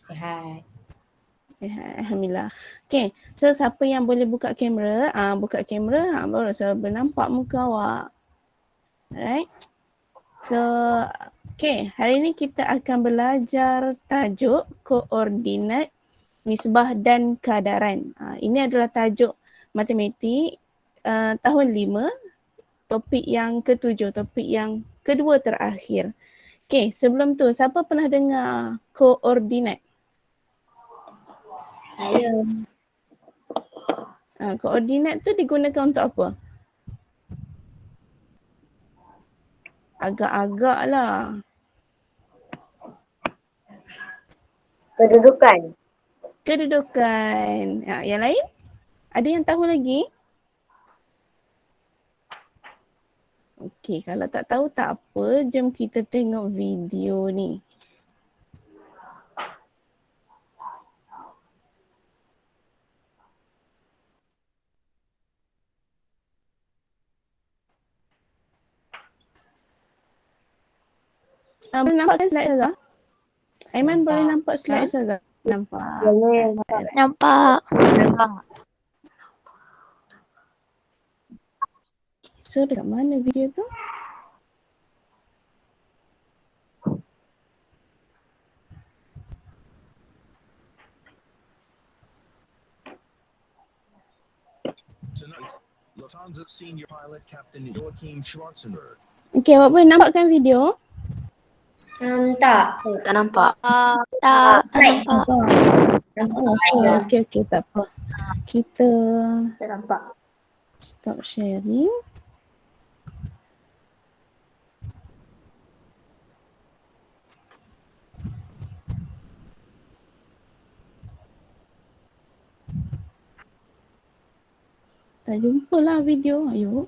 Sihat. Sihat, Alhamdulillah. Okay, so siapa yang boleh buka kamera? Buka kamera, baru saya nampak muka awak. Alright. So, okay, hari ni kita akan belajar tajuk koordinat, nisbah dan kadaran. Ini adalah tajuk matematik tahun 5, topik yang ke-7, topik yang kedua terakhir. Okay, sebelum tu, siapa pernah dengar koordinat? Saya. Koordinat tu digunakan untuk apa? Agak-agak lah. Kedudukan. Kedudukan. Yang lain? Ada yang tahu lagi? Okey, kalau tak tahu tak apa, jom kita tengok video ni. Boleh nampak kan slide Ustazah? Aiman boleh nampak slide Ustazah? Nampak. Boleh. Nampak. So dekat mana video tu? Tonight, Lufthansa senior pilot Captain Joachim Schwarzenberg. Okey, awak boleh nampakkan video? Tak. Tak nampak. Tak nampak. Okey, tak apa. Kita Tak nampak. stop sharing. Tak jumpa lah video. Ayuh.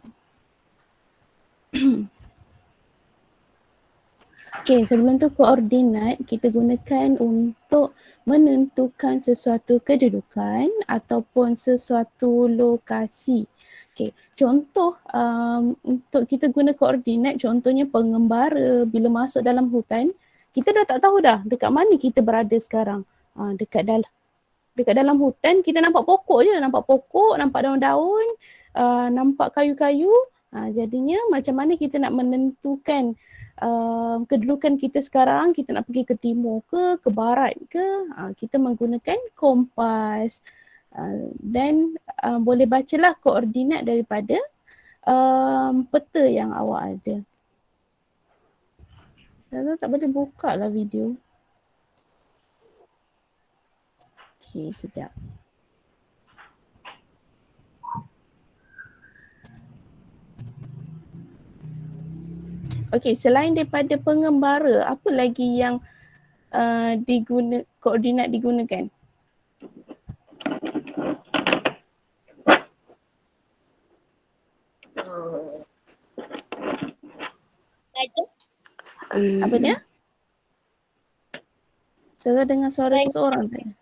Okey, sebelum tu koordinat kita gunakan untuk menentukan sesuatu kedudukan ataupun sesuatu lokasi. Okey, contoh untuk kita guna koordinat, contohnya pengembara bila masuk dalam hutan, kita dah tak tahu dah dekat mana kita berada sekarang. Dekat dalam hutan kita nampak pokok je, nampak daun-daun, nampak kayu-kayu. Jadinya macam mana kita nak menentukan kedudukan kita sekarang, kita nak pergi ke timur ke barat ke, kita menggunakan kompas. Dan boleh bacalah koordinat daripada peta yang awak ada. Saya tak boleh buka lah video. Okey, sekejap. Okey, selain daripada pengembara, apa lagi yang koordinat digunakan? Apa dia? Saya dengar suara seseorang tadi.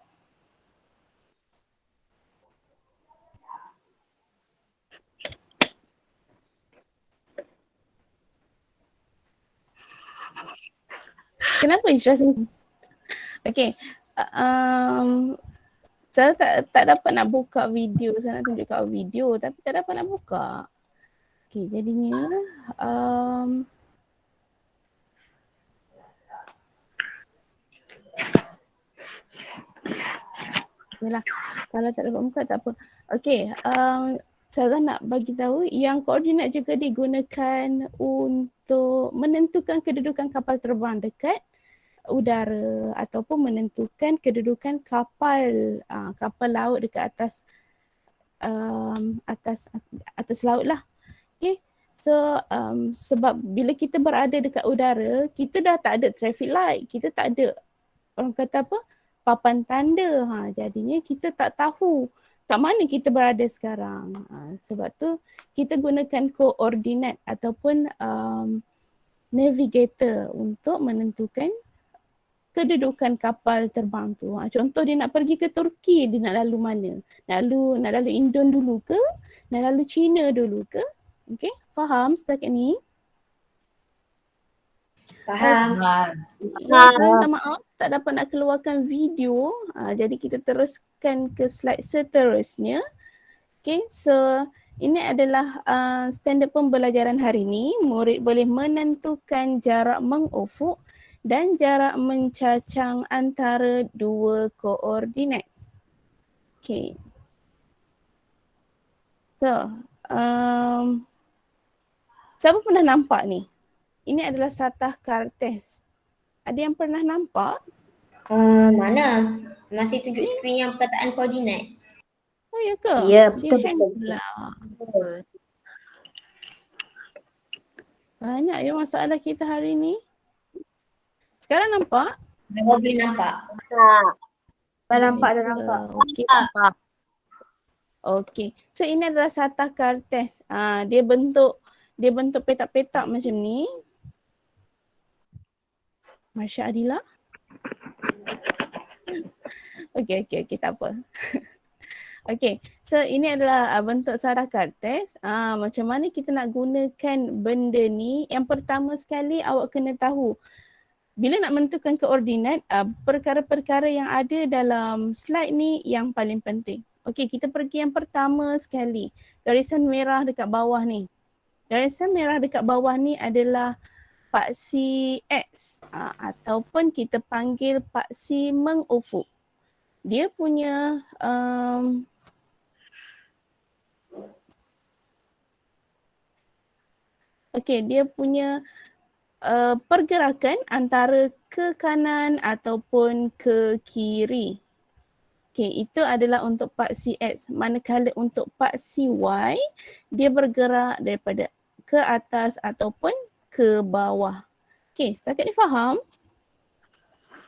Kenapa Isra? Okay. Saya tak dapat nak buka video. Saya nak tunjuk kat video tapi tak dapat nak buka. Okay, jadinya yalah, kalau tak dapat buka tak apa. Okay, saya nak bagi tahu yang koordinat juga digunakan untuk menentukan kedudukan kapal terbang dekat udara ataupun menentukan kedudukan kapal laut dekat atas laut lah. Okay. So sebab bila kita berada dekat udara, kita dah tak ada traffic light, kita tak ada orang kata apa, papan tanda. Jadinya kita tak tahu kat mana kita berada sekarang. Sebab tu kita gunakan koordinat ataupun navigator untuk menentukan kedudukan kapal terbang tu. Contoh dia nak pergi ke Turki, dia nak lalu mana? Nak lalu Indon dulu ke? Nak lalu China dulu ke? Okay, faham setakat ni? Faham. Minta maaf. tak dapat nak keluarkan video. Jadi kita teruskan ke slide seterusnya. Okay, so ini adalah standard pembelajaran hari ini. Murid boleh menentukan jarak mengufuk dan jarak mencacang antara dua koordinat. Okay. So, siapa pernah nampak ni? Ini adalah satah kartes. Ada yang pernah nampak? Mana? Masih tunjuk skrin yang perkataan koordinat. Oh ya ke? Ya, Dia betul, hang betul. pula. Betul. Banyak ya masalah kita hari ni. Sekarang nampak? Baru boleh nampak. Dah nampak, dah Ya ke? nampak. Okey. Okey. So ini adalah satah kartes. Dia bentuk petak-petak macam ni. Masya Adila. Okey, tak apa. Okey, so ini adalah bentuk satah kartes. Macam mana kita nak gunakan benda ni? Yang pertama sekali awak kena tahu bila nak menentukan koordinat, perkara-perkara yang ada dalam slide ni yang paling penting. Okey, kita pergi yang pertama sekali. Garisan merah dekat bawah ni. Garisan merah dekat bawah ni adalah paksi X ataupun kita panggil paksi mengufuk. Dia punya dia punya pergerakan antara ke kanan ataupun ke kiri. Okey, itu adalah untuk paksi X. Manakala untuk paksi Y, dia bergerak daripada ke atas ataupun ke bawah. Okey, setakat ni faham?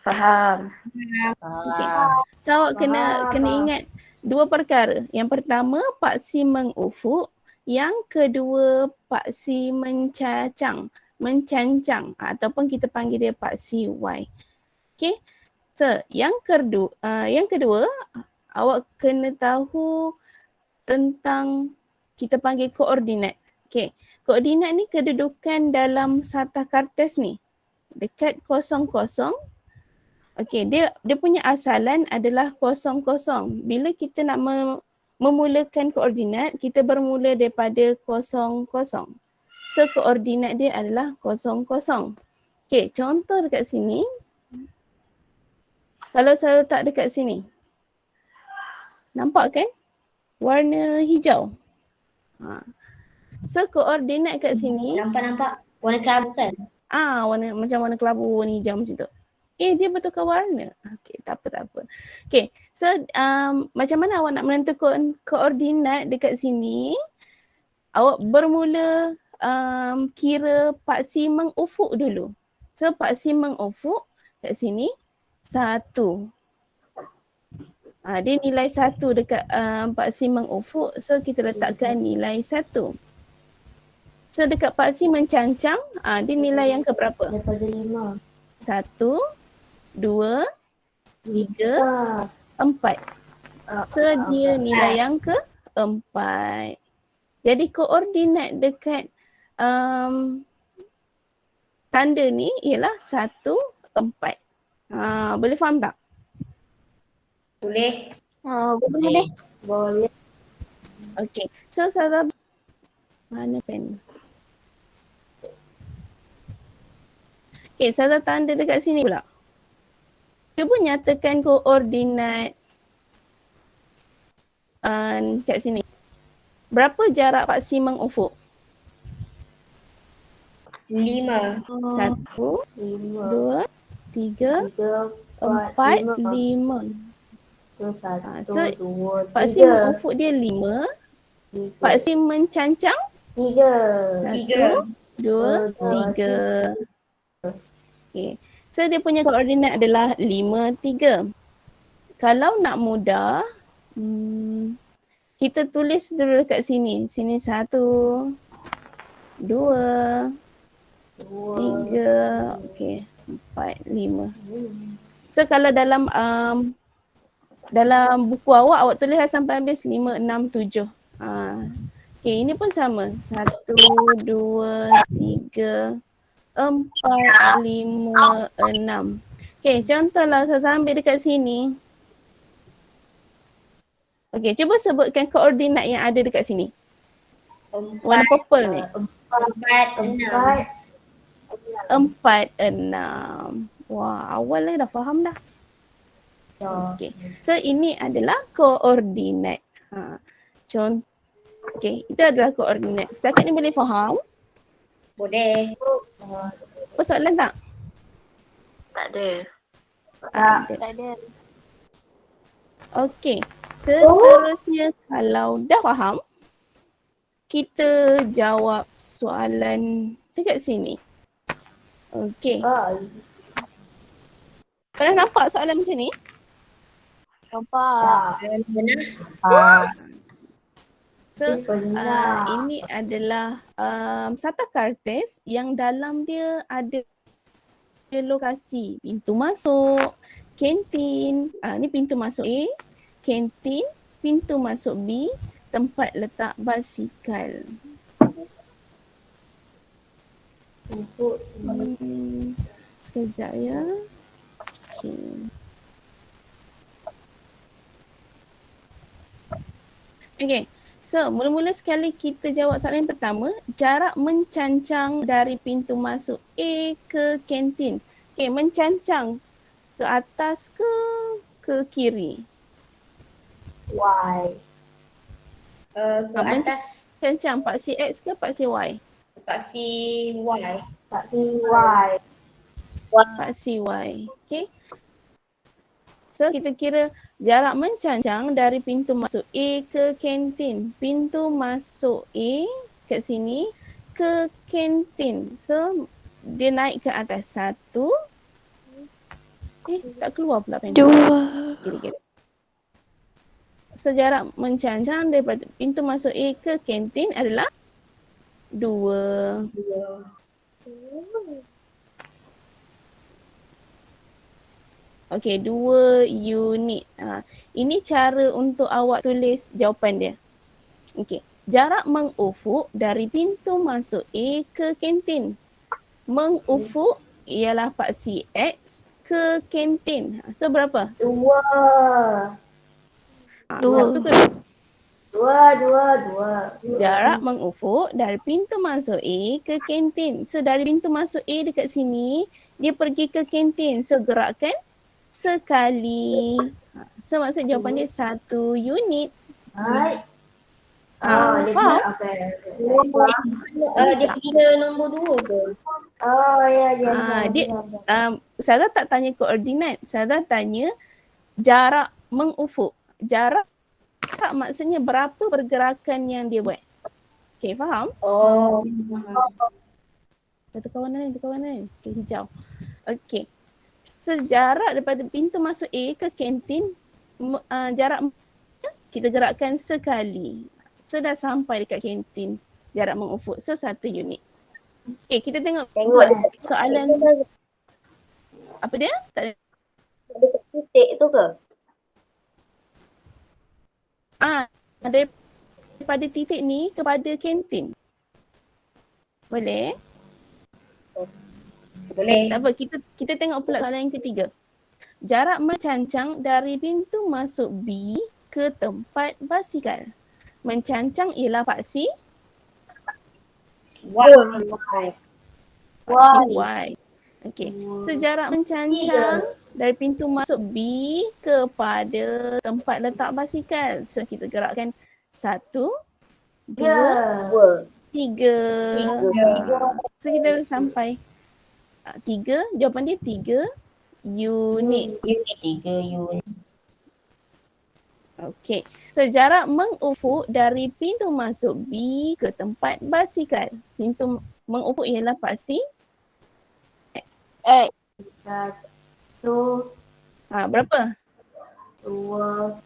Faham. Okey. So awak kena ingat dua perkara. Yang pertama paksi mengufuk, yang kedua paksi mencacang ataupun kita panggil dia paksi Y. Okey. So yang kedua awak kena tahu tentang kita panggil koordinat. Okey. Koordinat ni kedudukan dalam satah kartes ni. Dekat 00. Okey, dia punya asalan adalah 00. Bila kita nak memulakan koordinat, kita bermula daripada 00. So koordinat dia adalah 00. Okey, contoh dekat sini. Kalau saya letak dekat sini. Nampak kan? Warna hijau. So koordinat kat sini. Nampak. Warna kelabu kan? Macam warna kelabu, warna hijau macam tu. Dia bertukar warna. Okey, tak apa. Okey, so macam mana awak nak menentukan koordinat dekat sini? Awak bermula kira paksi mengufuk dulu. So paksi mengufuk kat sini 1. Dia nilai 1 dekat paksi mengufuk. So kita letakkan nilai 1. So dekat paksi mencancang, dia nilai yang keberapa? Daripada 5. 1, 2, 3, 4. So dia nilai yang keempat. Jadi koordinat dekat tanda ni ialah 1, 4. Boleh faham tak? Boleh. Boleh. Okay. So Sarah, mana pen? Okay, Sarah tanda dekat sini pula. Cuba nyatakan koordinat kat sini. Berapa jarak paksi mengufuk? 5. 1, 2, 3, 4, 5. So paksi mengufuk dia 5. Paksi mencancang 1, 2, 3. Okay. So dia punya koordinat adalah 5, 3. Kalau nak mudah, kita tulis dulu dekat sini. Sini 1, 2, 3, okay, 4, 5. So kalau dalam buku awak tulis sampai habis 5, 6, 7. Okay, ini pun sama. 1, 2, 3, 4, 5, 6. Okay, Okay, contohlah Ustazah ambil dekat sini. Okay, cuba sebutkan koordinat yang ada dekat sini. Warna 4, purple ni. 4, 6. 4, 6. Wah, awal dah faham dah. Okay. So ini adalah koordinat. Contoh. Okay, itu adalah koordinat. Setakat ni boleh faham? Boleh. Apa soalan tak? Tak ada. Tak ada. Okay, seterusnya kalau dah faham, kita jawab soalan dekat sini. Okay. Pernah nampak soalan macam ni? Nampak. Benar. So, ini adalah Sata Kartes yang dalam dia ada lokasi pintu masuk, kantin, ni pintu masuk A, kantin, pintu masuk B, tempat letak basikal. Sekejap ya. Okay. So, mula-mula sekali kita jawab soalan yang pertama, jarak mencancang dari pintu masuk A ke kantin. Okay, mencancang ke atas ke kiri? Y. Ke atas Mencancang paksi X ke paksi Y? paksi Y. Paksi Y. Paksi Y. Okay. So, kita kira jarak mencancang dari pintu masuk A ke kantin. Pintu masuk A kat sini ke kantin. So, dia naik ke atas 1. Tak keluar pula pendek. 2. Kira-kira. So, jarak mencancang daripada pintu masuk A ke kantin adalah 2. Okey, 2 unit. Ini cara untuk awak tulis jawapan dia. Okey, jarak mengufuk dari pintu masuk A ke kantin. Mengufuk ialah paksi X ke kantin. So berapa? 2. 2. 1 ke 2? 2. Jarak mengufuk dari pintu masuk A ke kantin. So dari pintu masuk A dekat sini, dia pergi ke kantin. So gerakkan sekali. So maksud jawapan dia 1 unit. Hai. Faham? Dia pergi ke nombor 2 ke? Ustazah tak tanya koordinat. Ustazah tanya jarak mengufuk. Jarak maksudnya berapa pergerakan yang dia buat. Okay, faham? Oh. Satu kawan lain. Okay, hijau. Okay. So jarak daripada pintu masuk A ke kantin, jarak kita gerakkan sekali. So dah sampai dekat kantin, jarak mengufuk. So 1 unit. Okay, kita tengok soalan. Apa dia? Tak ada. Dekat titik tu ke? Daripada titik ni kepada kantin. Boleh? Boleh. Tak apa, kita tengok pula soalan yang ketiga. Jarak mencancang dari pintu masuk B ke tempat basikal. Mencancang ialah paksi paksi Y. Okey. So jarak mencancang dari pintu masuk B kepada tempat letak basikal. So kita gerakkan 1, 2, 3. So kita dah sampai 3, jawapan dia 3 unit. 3 unit. Okey. So jarak mengufuk dari pintu masuk B ke tempat basikal. Pintu mengufuk ialah paksi X. Berapa? 2,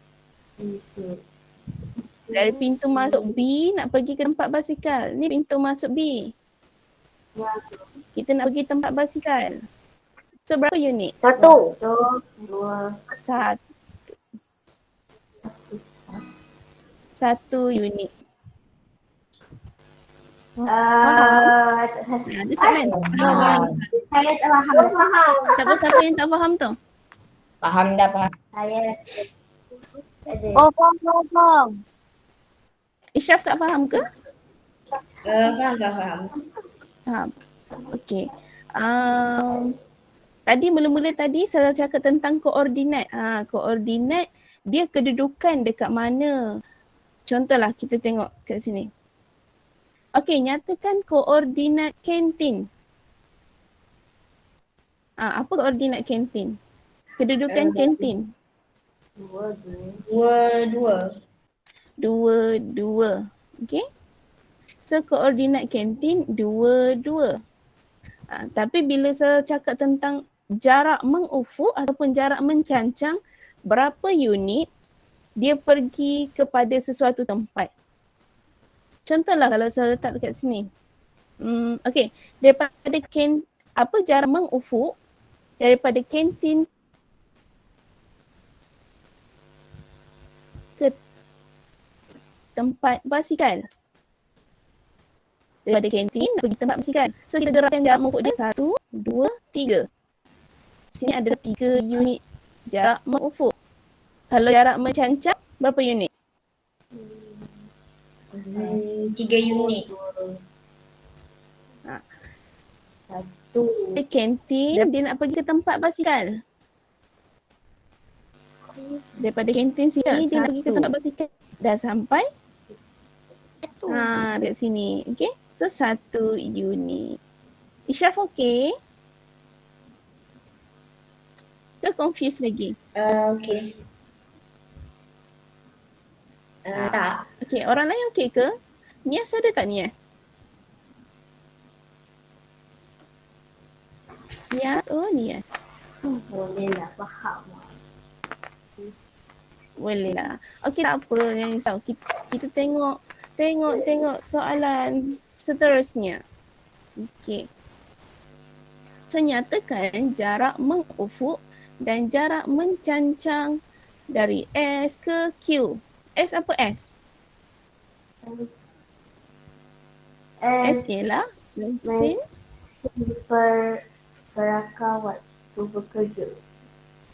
3. Dari pintu masuk B nak pergi ke tempat basikal. Ni pintu masuk B. Kita nak pergi tempat basikal. So berapa unit? 1, 1 unit. Ada soalan? Saya tak faham. Siapa yang tak faham tu? Faham dah, faham. Saya ada. Oh, faham. Ishraf tak faham ke? Faham. Faham. Okey. Tadi mula-mula tadi saya cakap tentang koordinat. Koordinat dia kedudukan dekat mana. Contohlah kita tengok kat sini. Okey, nyatakan koordinat kantin. Apa koordinat kantin? Kedudukan kantin. 2. Dua. Okey. So koordinat kantin 2. Tapi bila saya cakap tentang jarak mengufuk ataupun jarak mencancang, berapa unit dia pergi kepada sesuatu tempat. Contohlah kalau saya letak dekat sini. Okey, daripada jarak mengufuk daripada kantin ke tempat basikal. Daripada kantin pergi tempat basikal. So kita gerakkan jarak mengufuk dia 1, 2, 3. Sini ada 3 unit jarak mengufuk. Kalau jarak mencancang berapa unit? 3 unit. Di kantin dia nak pergi ke tempat basikal. Daripada kantin sini dia pergi ke tempat basikal. Dah sampai? Dekat sini. Okay. So 1 unit. Ishraf okey? Ke confused lagi? Okey. Tak. Okey, orang lain okey ke? Nias ada tak Nias? Nias. Boleh lah, faham. Boleh lah. Okey, tak apa, jangan risau. Kita tengok soalan seterusnya. Okey. So, nyatakan jarak mengufuk dan jarak mencancang dari S ke Q. S apa S? S ialah mesin Perakam waktu bekerja.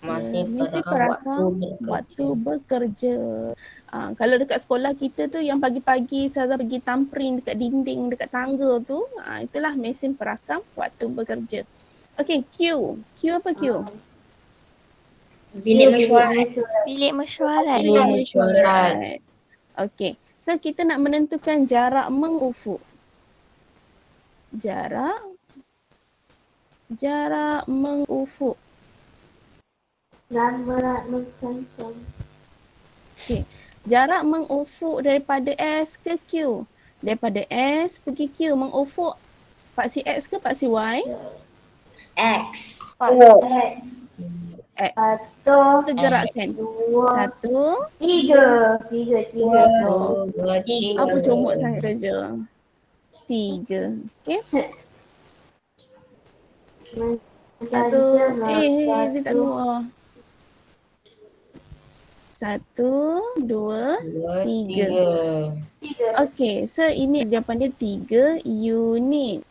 Masih perakam waktu bekerja. Kalau dekat sekolah kita tu yang pagi-pagi saya pergi tamprin dekat dinding, dekat tangga tu, itulah mesin perakam waktu bekerja. Okey, Q. Q apa Q? Bilik mesyuarat. Bilik mesyuarat. Bilik mesyuarat. Okey. So kita nak menentukan jarak mengufuk. Jarak mengufuk. Dan berat mencancang. Okey. Jarak mengufuk daripada S ke Q. Daripada S pergi Q, mengufuk paksi X ke paksi Y? X. X. 1, Kita gerakkan. 2, 1. 3. 2, 3. Apa comot sangat kerja? 3. Okey. 1. Dia tak keluar. 1, 2, 3. Okey, so ini jawapan dia 3 unit.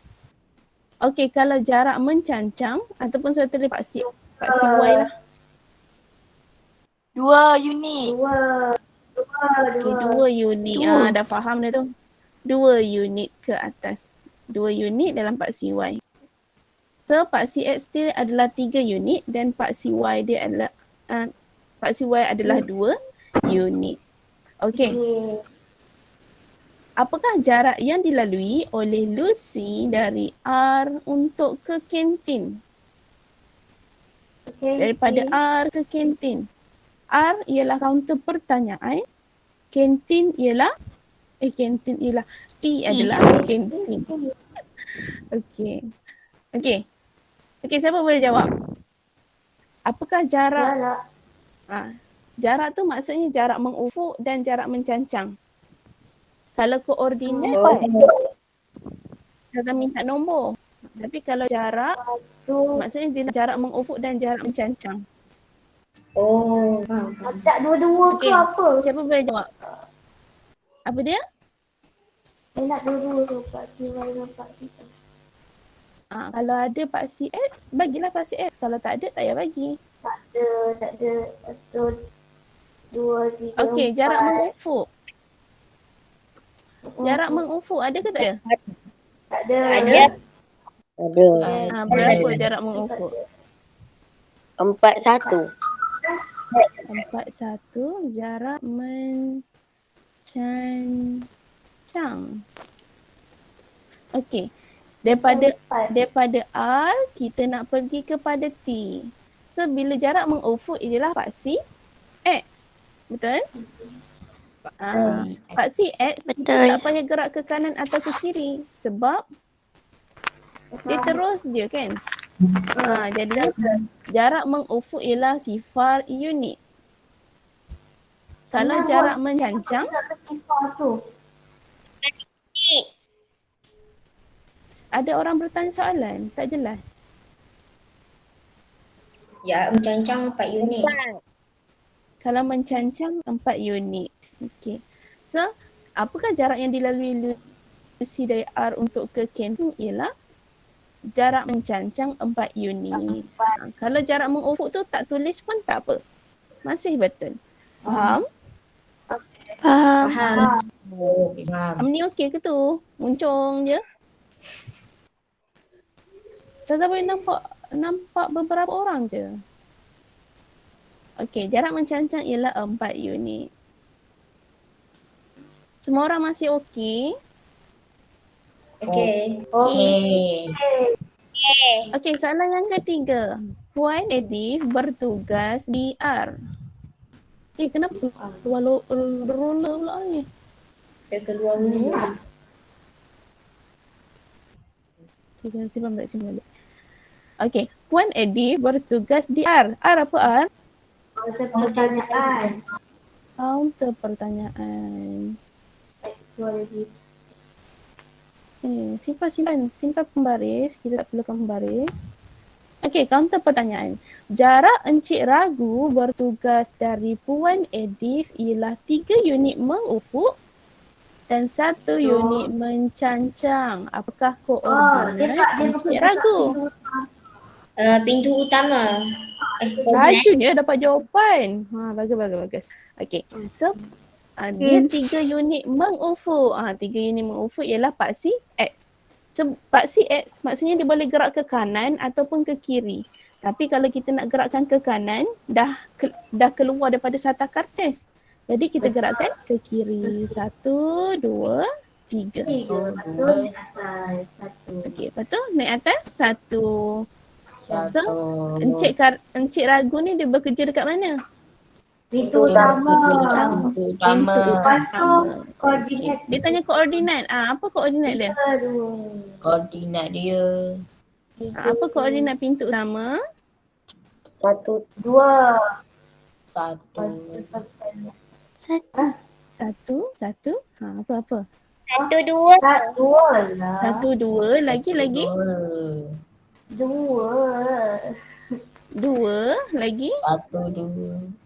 Okey, kalau jarak mencancang ataupun saya tulis paksi Y lah. 2 unit. 2. Okey, 2 unit. Dah faham dah tu. 2 unit ke atas. 2 unit dalam paksi Y. So, paksi X dia adalah 3 unit dan paksi Y dia adalah paksi Y adalah 2 unit. Okey. Apakah jarak yang dilalui oleh Lucy dari R untuk ke kantin? Daripada R ke kantin. R ialah kaunter pertanyaan. Kantin ialah T adalah kantin. Okey. Okey, siapa boleh jawab? Apakah jarak? Jarak tu maksudnya jarak mengufuk dan jarak mencancang. Kalau koordinat, saya minta nombor. Tapi kalau jarak, maksudnya dia jarak mengufuk dan jarak mencancang. Tak dua-dua ke apa? Siapa boleh jawab? Apa dia? nak dua-dua tu paksi Y dengan paksi X. Kalau ada paksi X, bagilah paksi X. Kalau tak ada, tak payah bagi. Tak ada. Atau 2, 3, 4. Okey, jarak mengufuk. Jarak mengufuk ada ke tak ada? Tak ada. Ada. Ada. Berapa jarak mengufuk? 41. 41 jarak mencancang. Okey. Daripada R kita nak pergi kepada T. So bila jarak mengufuk ialah paksi X. Betul? Paksi X kita Betul. tak payah gerak ke kanan atau ke kiri sebab dia terus je kan. Jadi jarak mengufuk ialah sifar unit. Kalau jarak mencancang, Sifar tu. ada orang bertanya soalan, tak jelas. Ya, mencancang 4 unit. Kalau mencancang 4 unit. Okey. So, apakah jarak yang dilalui Lucy dari R untuk ke Ken ialah jarak mencancang 4 unit. Kalau jarak mengufuk tu tak tulis pun tak apa. Masih betul. Faham? Faham. Ni okey ke tu? Muncung je. Saya boleh nampak beberapa orang je. Okey, jarak mencancang ialah 4 unit. Semua orang masih okey? Okey. Okey, soalan yang ketiga. Puan Edith bertugas di R. Kenapa keluar roller pula ni? Kita keluar rumah. Okay, simpan balik. Okey, Puan Edith bertugas di R. R apa R? Pertanyaan. Counter pertanyaan. Simpan pembaris. Kita tak perlukan pembaris. Okey, counter pertanyaan. Jarak Encik Ragu bertugas dari Puan Edith ialah 3 unit mengufuk dan 1 unit mencancang. Apakah koordinat Encik Ragu? Pintu utama. Laju je dapat jawapan. Bagus. Okey. So, dia 3 unit mengufuk. 3 unit mengufuk ialah paksi X. So, paksi X maksudnya dia boleh gerak ke kanan ataupun ke kiri. Tapi kalau kita nak gerakkan ke kanan, dah keluar daripada sata kartes. Jadi kita gerakkan ke kiri. 1, 2, 3. Okey, lepas tu naik atas 1. So, Encik Ragu ni dia bekerja dekat mana? Pintu utama. Pintu utama. Lepas tu koordinat. Dia tanya koordinat. Apa koordinat dia? Koordinat dia Apa koordinat pintu utama? 1, 2. 1. Satu. Apa? 1, 2. 2 lah. 1, 2. Lagi. 2. 2. Lagi. 1, 2.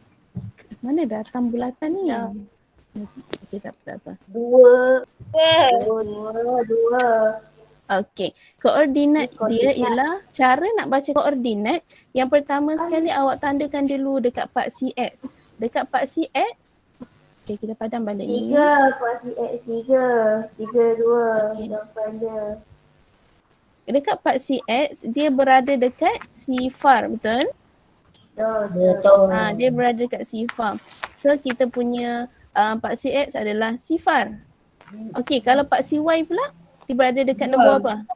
Mana datang bulatan ni? Okey, tak apa. 2. Okey. Koordinat dia ialah cara nak baca koordinat. Yang pertama sekali awak tandakan dulu dekat paksi X. Dekat paksi X. Okey, kita padam balik ni. 3 kuasa X 3. 3, 2. Okey. Jawapan dia. Dekat paksi X, dia berada dekat sifar, betul? Betul. Dia berada dekat sifar. So kita punya paksi X adalah sifar. Okey, kalau paksi Y pula, dia berada dekat nombor apa?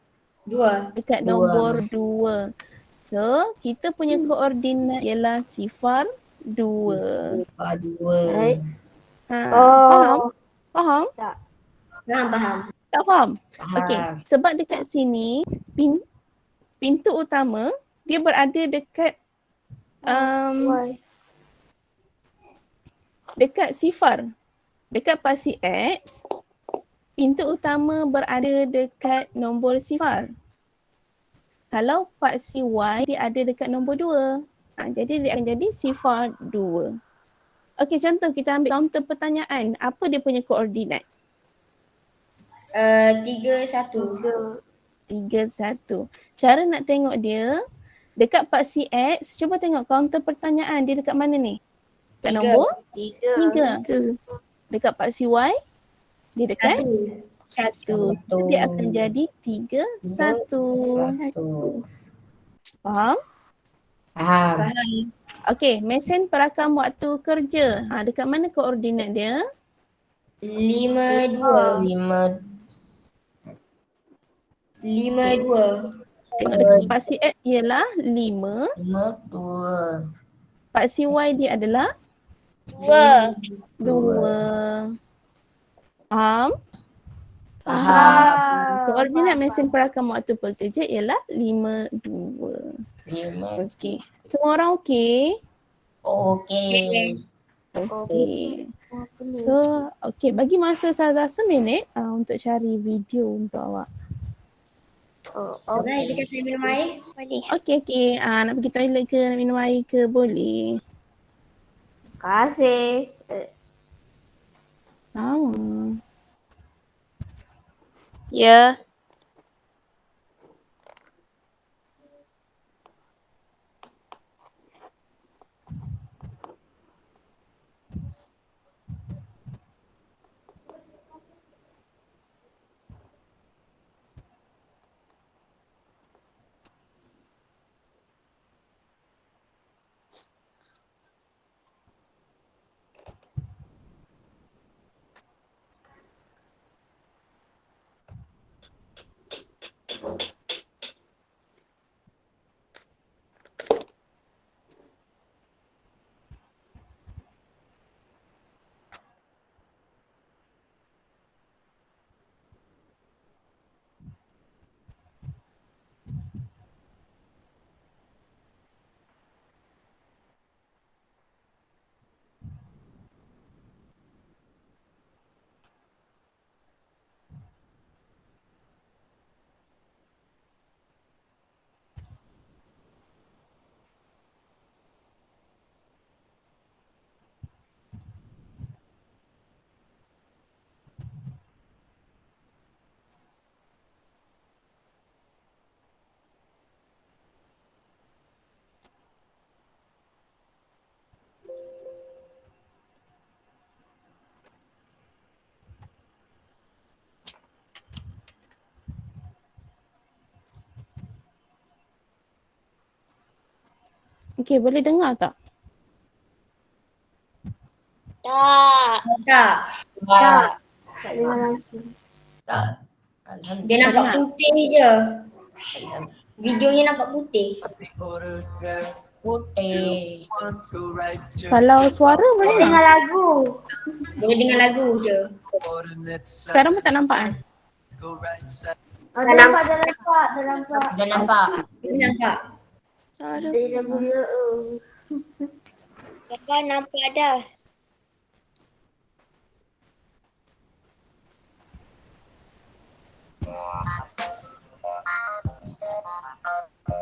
2. Dekat nombor 2. So kita punya koordinat ialah sifar 2. 2. Faham? Faham. Tak faham? Okey, sebab dekat sini pintu utama dia berada dekat dekat sifar. Dekat paksi X, pintu utama berada dekat nombor sifar. Kalau paksi Y, dia ada dekat nombor 2. Jadi dia akan jadi sifar 2. Okey, contoh kita ambil counter pertanyaan. Apa dia punya koordinat? 3-1. 3-1. Cara nak tengok dia, dekat part CX, cuba tengok kaunter pertanyaan dia dekat mana ni? Dekat 3. nombor 3. Dekat part CY, dia dekat 1. So, dia akan jadi 3-1. 1. Faham? Faham. Okey, mesin perakam waktu kerja. Dekat mana koordinat dia? 5-2. 5-2. Tengok dekat part CX ialah 5. 2. Part CY dia adalah 2. Faham? Faham. Koordinat mesin perakam waktu pekerja ialah 5-2. 5. Okey. Semua orang okey? Okey. Okey. So, okey, bagi masa saya 1 minit untuk cari video untuk awak. Boleh izinkan saya minum air? Boleh. Okey. Nak pergi toilet ke, nak minum air ke, boleh. Terima kasih. Sama. Ya. Okey, boleh dengar tak? Tak. Tak. Tak dengar langsung. Tak. Dia nampak putih je. Videonya nampak putih. Putih. Kalau suara boleh tak? Dengar lagu. Boleh dengar lagu je. Sekarang pun tak nampak kan? Dah nampak. Dah nampak. Dia nampak. Suara. Dari lagu dia. Bapak nampak dah.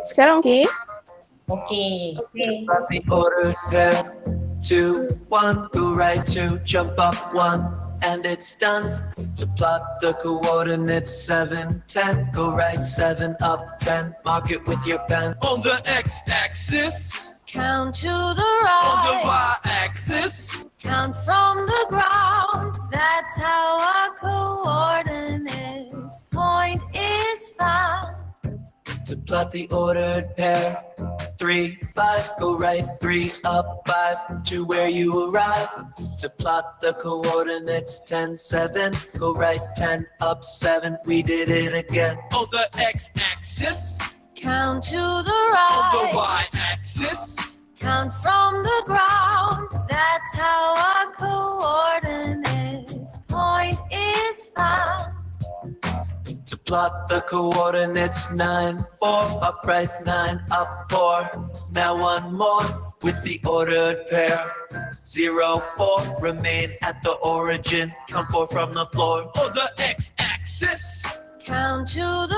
Sekarang okey? Okey. Okey. Start the order there. 2, 1, go right 2, jump up 1, and it's done. To plot the coordinates 7, 10, go right 7, up 10, mark it with your pen. On the x-axis, count to the on the right, y-axis, count from the ground. That's how our coordinates point is found. to plot the ordered pair. 3, 5, go right 3, up 5, to where you arrive. To plot the coordinates 10, 7, go right 10, up 7, we did it again. On the x-axis, Count to the on the right, y-axis, count from the ground. That's how our coordinates point is found. to plot the coordinates 9, 4, up right 9, up 4. Now one more with the ordered pair. 0, 4, remain at the origin. Count 4 from the floor. On the x-axis, Count to the on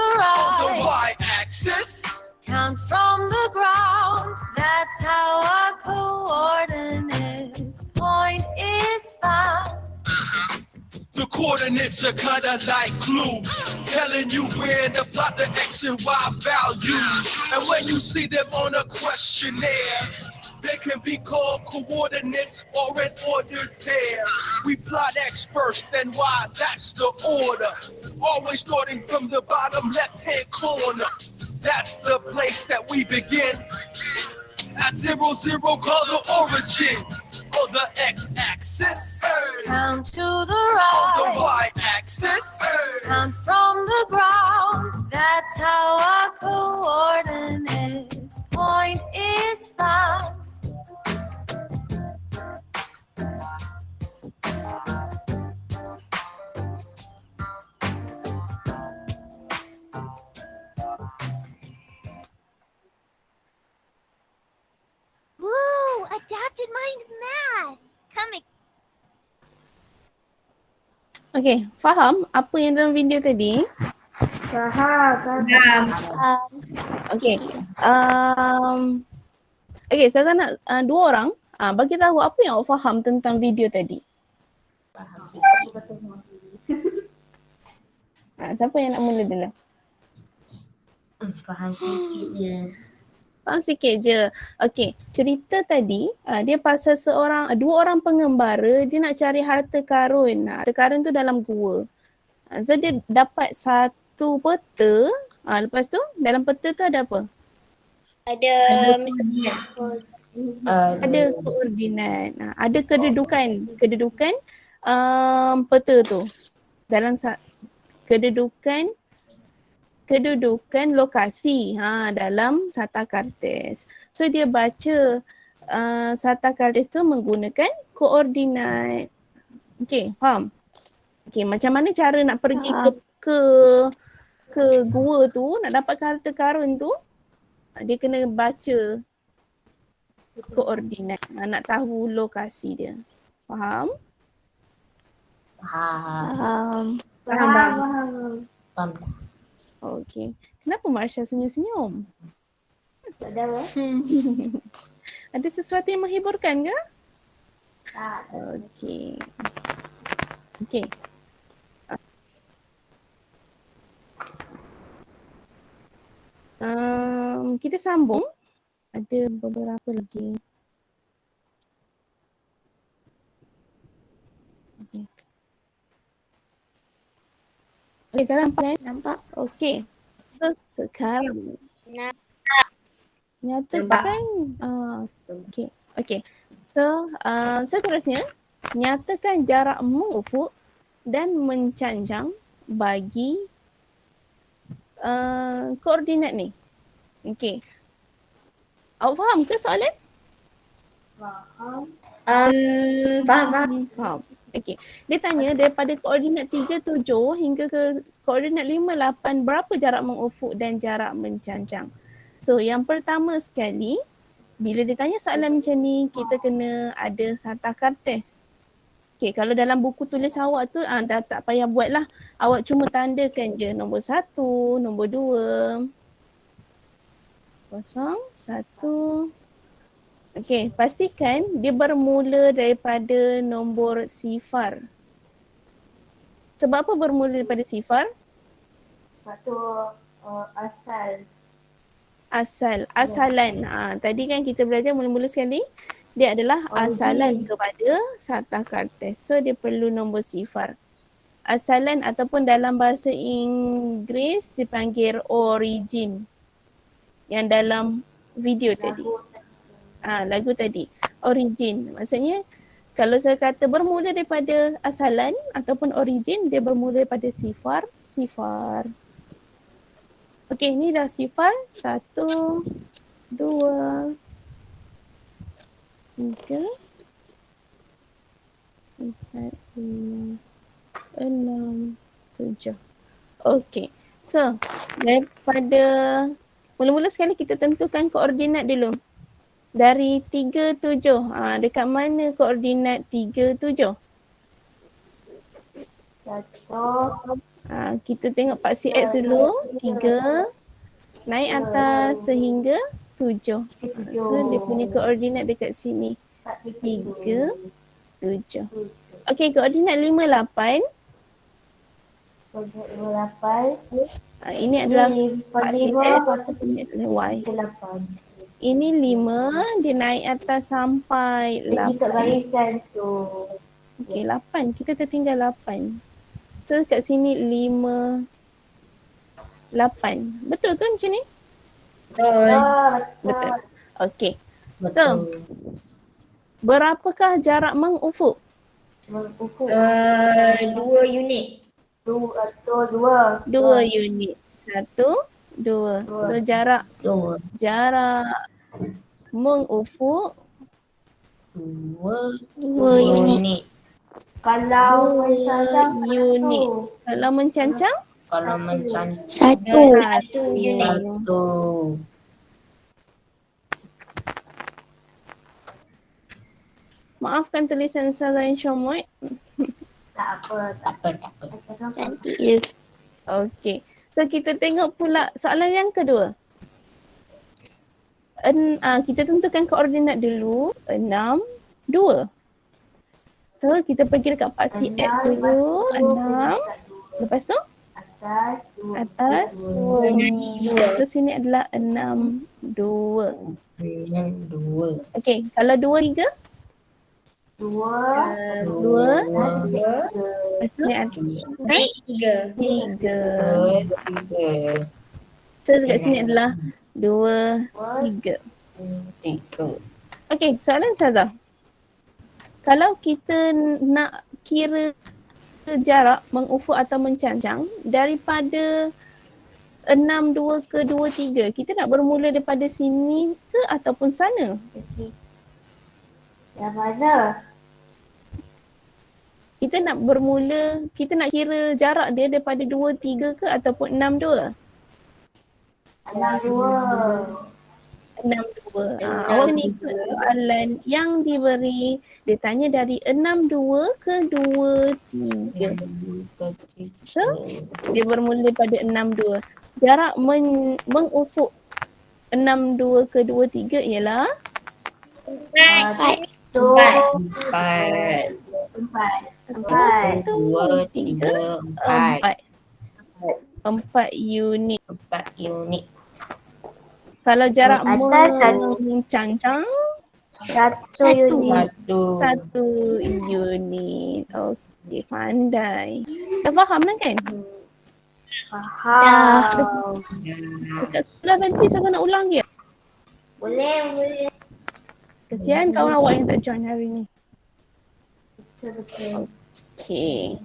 the right, y-axis, count from the ground. That's how our coordinates point is found. The coordinates are kinda like clues, telling you where to plot the X and Y values. And when you see them on a questionnaire, they can be called coordinates or an ordered pair. We plot X first, then Y, that's the order. Always starting from the bottom left-hand corner. That's the place that we begin. At 0, 0, call the origin. On the X-axis, Count to the on the right. Y-axis, Count from the ground. That's how our coordinates point is found. Woo! Adapted mind math. Come Okay, faham apa yang dalam video tadi? Faham. Okay. Okay, saya nak dua orang bagi tahu apa yang awak faham tentang video tadi. Faham sikit. Siapa yang nak mula dulu? Faham sikit je. Faham sikit je. Okay, cerita tadi dia pasal dua orang pengembara, dia nak cari harta karun. Harta karun tu dalam gua. So dia dapat satu peta. Lepas tu dalam peta tu ada apa? Ada Ada koordinat. Ada kedudukan peta tu. Dalam kedudukan lokasi dalam Sata Kartes. So dia baca Sata Kartes tu menggunakan koordinat. Okay, faham? Okay, macam mana cara nak pergi ke gua tu, nak dapat harta karun tu, dia kena baca koordinat, nak tahu lokasi dia. Faham? Faham. Faham. Okay. Kenapa Marsha senyum-senyum? Tak ada apa? Ada sesuatu yang menghiburkan ke? Tak. Okay. Okay. Kita sambung. Ada beberapa lagi. Okay. Okay, saya nampak kan? nampak. Okay. So sekarang Nah, nyatakan okay. Okay. So seterusnya nyatakan jarak mengufuk dan mencanjang bagi koordinat ni. Okay. Awak faham ke soalan? Faham. Faham. Okay. Dia tanya daripada koordinat 37 hingga ke koordinat 58 berapa jarak mengufuk dan jarak mencancang. So yang pertama sekali, bila dia tanya soalan macam ni, kita kena ada Sata Kartes. Okay, kalau dalam buku tulis awak tu dah tak payah buat lah. Awak cuma tandakan je nombor 1, nombor 2. 0, 1. Okay, pastikan dia bermula daripada nombor sifar. Sebab apa bermula daripada sifar? Satu Asalan. Tadi kan kita belajar mula-mula sekali, dia adalah asalan kepada Sata Kartes. So dia perlu nombor sifar. Asalan ataupun dalam bahasa Inggeris dipanggil origin. Yang dalam video tadi. Lagu tadi. Origin. Maksudnya kalau saya kata bermula daripada asalan ataupun origin, dia bermula daripada sifar. Okey, ni dah sifar. 1, 2, 3, 4, 5, 6, 7. Okey. So, daripada mula-mula sekali kita tentukan koordinat dulu. Dari 3, 7. Dekat mana koordinat 3, 7? Kita tengok Pak X dulu. 3. Naik atas sehingga 7. So dia punya koordinat dekat sini. 3, 7. Okey, koordinat 5, 8. 8. Ini adalah Pada paksi 5, X, lepas tu ini adalah Y. 8. Ini 5, dia naik atas sampai Pergi kat 8. barisan tu. Okey, 8. Kita tertinggal 8. So kat sini 5, 8. Betul ke macam ni? Betul. Betul. Okey. Betul. Berapakah jarak mengufuk? Mengukur. 2 unit. 2. 2 unit. 1, 2. So jarak Dua. mengufuk Dua unit. Kalau 2 mencancang unit. Kalau mencancang? Kalau mencancang 1 unit. satu. Maafkan tulisan Ustazah Insyamuid. tak apa. Tak apa, tak apa. Cantik je. Okey. So kita tengok pula soalan yang kedua. Kita tentukan koordinat dulu. 6, 2. So kita pergi dekat paksi X dulu. 6. Lepas tu atas 2. Terus sini adalah 6, 2. Dua. Okey. Kalau 2, 3. 2. 2. Lepas tu Naik 3. 3. Tiga. So dekat sini adalah 2, 3. Tiga. Okey, soalan Ustazah. Kalau kita nak kira jarak mengufuk atau mencancang daripada 6, 2 ke 2, 3, kita nak bermula daripada sini ke ataupun sana? Yang mana? Kita nak kira jarak dia daripada 2, 3 ke ataupun 6, 2? 2. 6, 2. Awak kena ikut soalan yang diberi. Dia tanya dari 6, 2 ke 2, 3. So, dia bermula daripada 6, 2. Jarak mengufuk 6, 2 ke 2, 3 ialah 4. 4. 1, Dua, tiga, empat. 4 unit. 4 unit. Kalau jarak Atas mencancang 1 unit. 1. 1 unit. Okey, pandai. Dah faham lah kan? Faham. Dekat sekolah nanti saya nak ulang dia. Boleh. Kesian kawan awak yang tak join hari ni. Betul. Okay.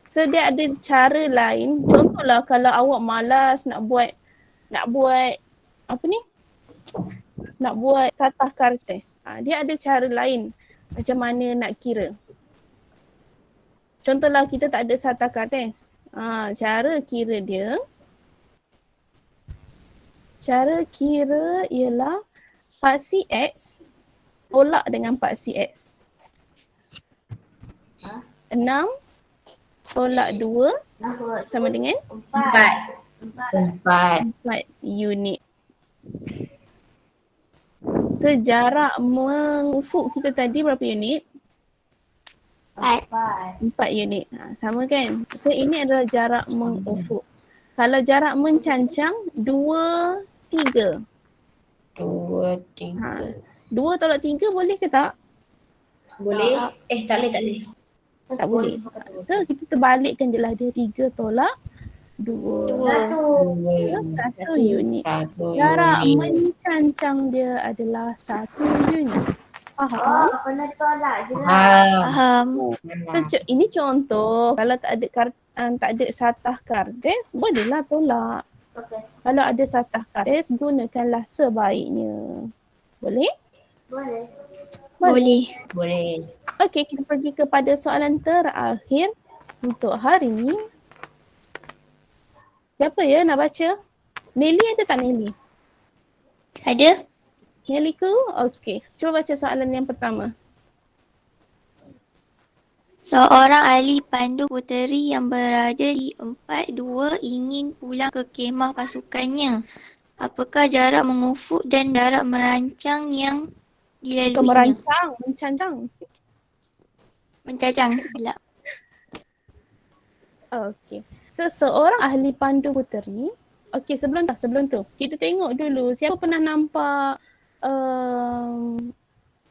So dia ada cara lain. Contohlah kalau awak malas nak buat apa ni? Nak buat satah kartes. Dia ada cara lain macam mana nak kira. Contohlah kita tak ada satah kartes. Cara kira ialah paksi X tolak dengan paksi X. 6 tolak 2 sama dengan 4. 4. 4 unit. So jarak mengufuk kita tadi berapa unit? 4 unit. Sama kan? So ini adalah jarak mengufuk. Kalau jarak mencancang 2, 3. 2, 3. 2 tolak 3 boleh ke tak? Boleh? Tak boleh. Tak boleh. So kita terbalikkan je lah dia 3 tolak 2. 1 unit. Jarak mencancang dia adalah 1 unit. Faham? Pernah tolak je lah. Faham. So, ini contoh. Kalau tak ada satah kartes, bolehlah tolak. Okey. Kalau ada satah kartes, gunakanlah sebaiknya. Boleh? Boleh. Boleh. Okey, kita pergi kepada soalan terakhir untuk hari ni. Siapa ya nak baca? Nelly ada tak Nelly? Ada? Nelly ke? Okey, cuba baca soalan yang pertama. Seorang ahli pandu puteri yang berada di 4-2 ingin pulang ke kemah pasukannya. Apakah jarak mengufuk dan jarak merancang yang dilaluinya? Mencancang. Mencacang pula. Okey. Seseorang ahli pandu puteri. Okey, sebelum tu kita tengok dulu siapa pernah nampak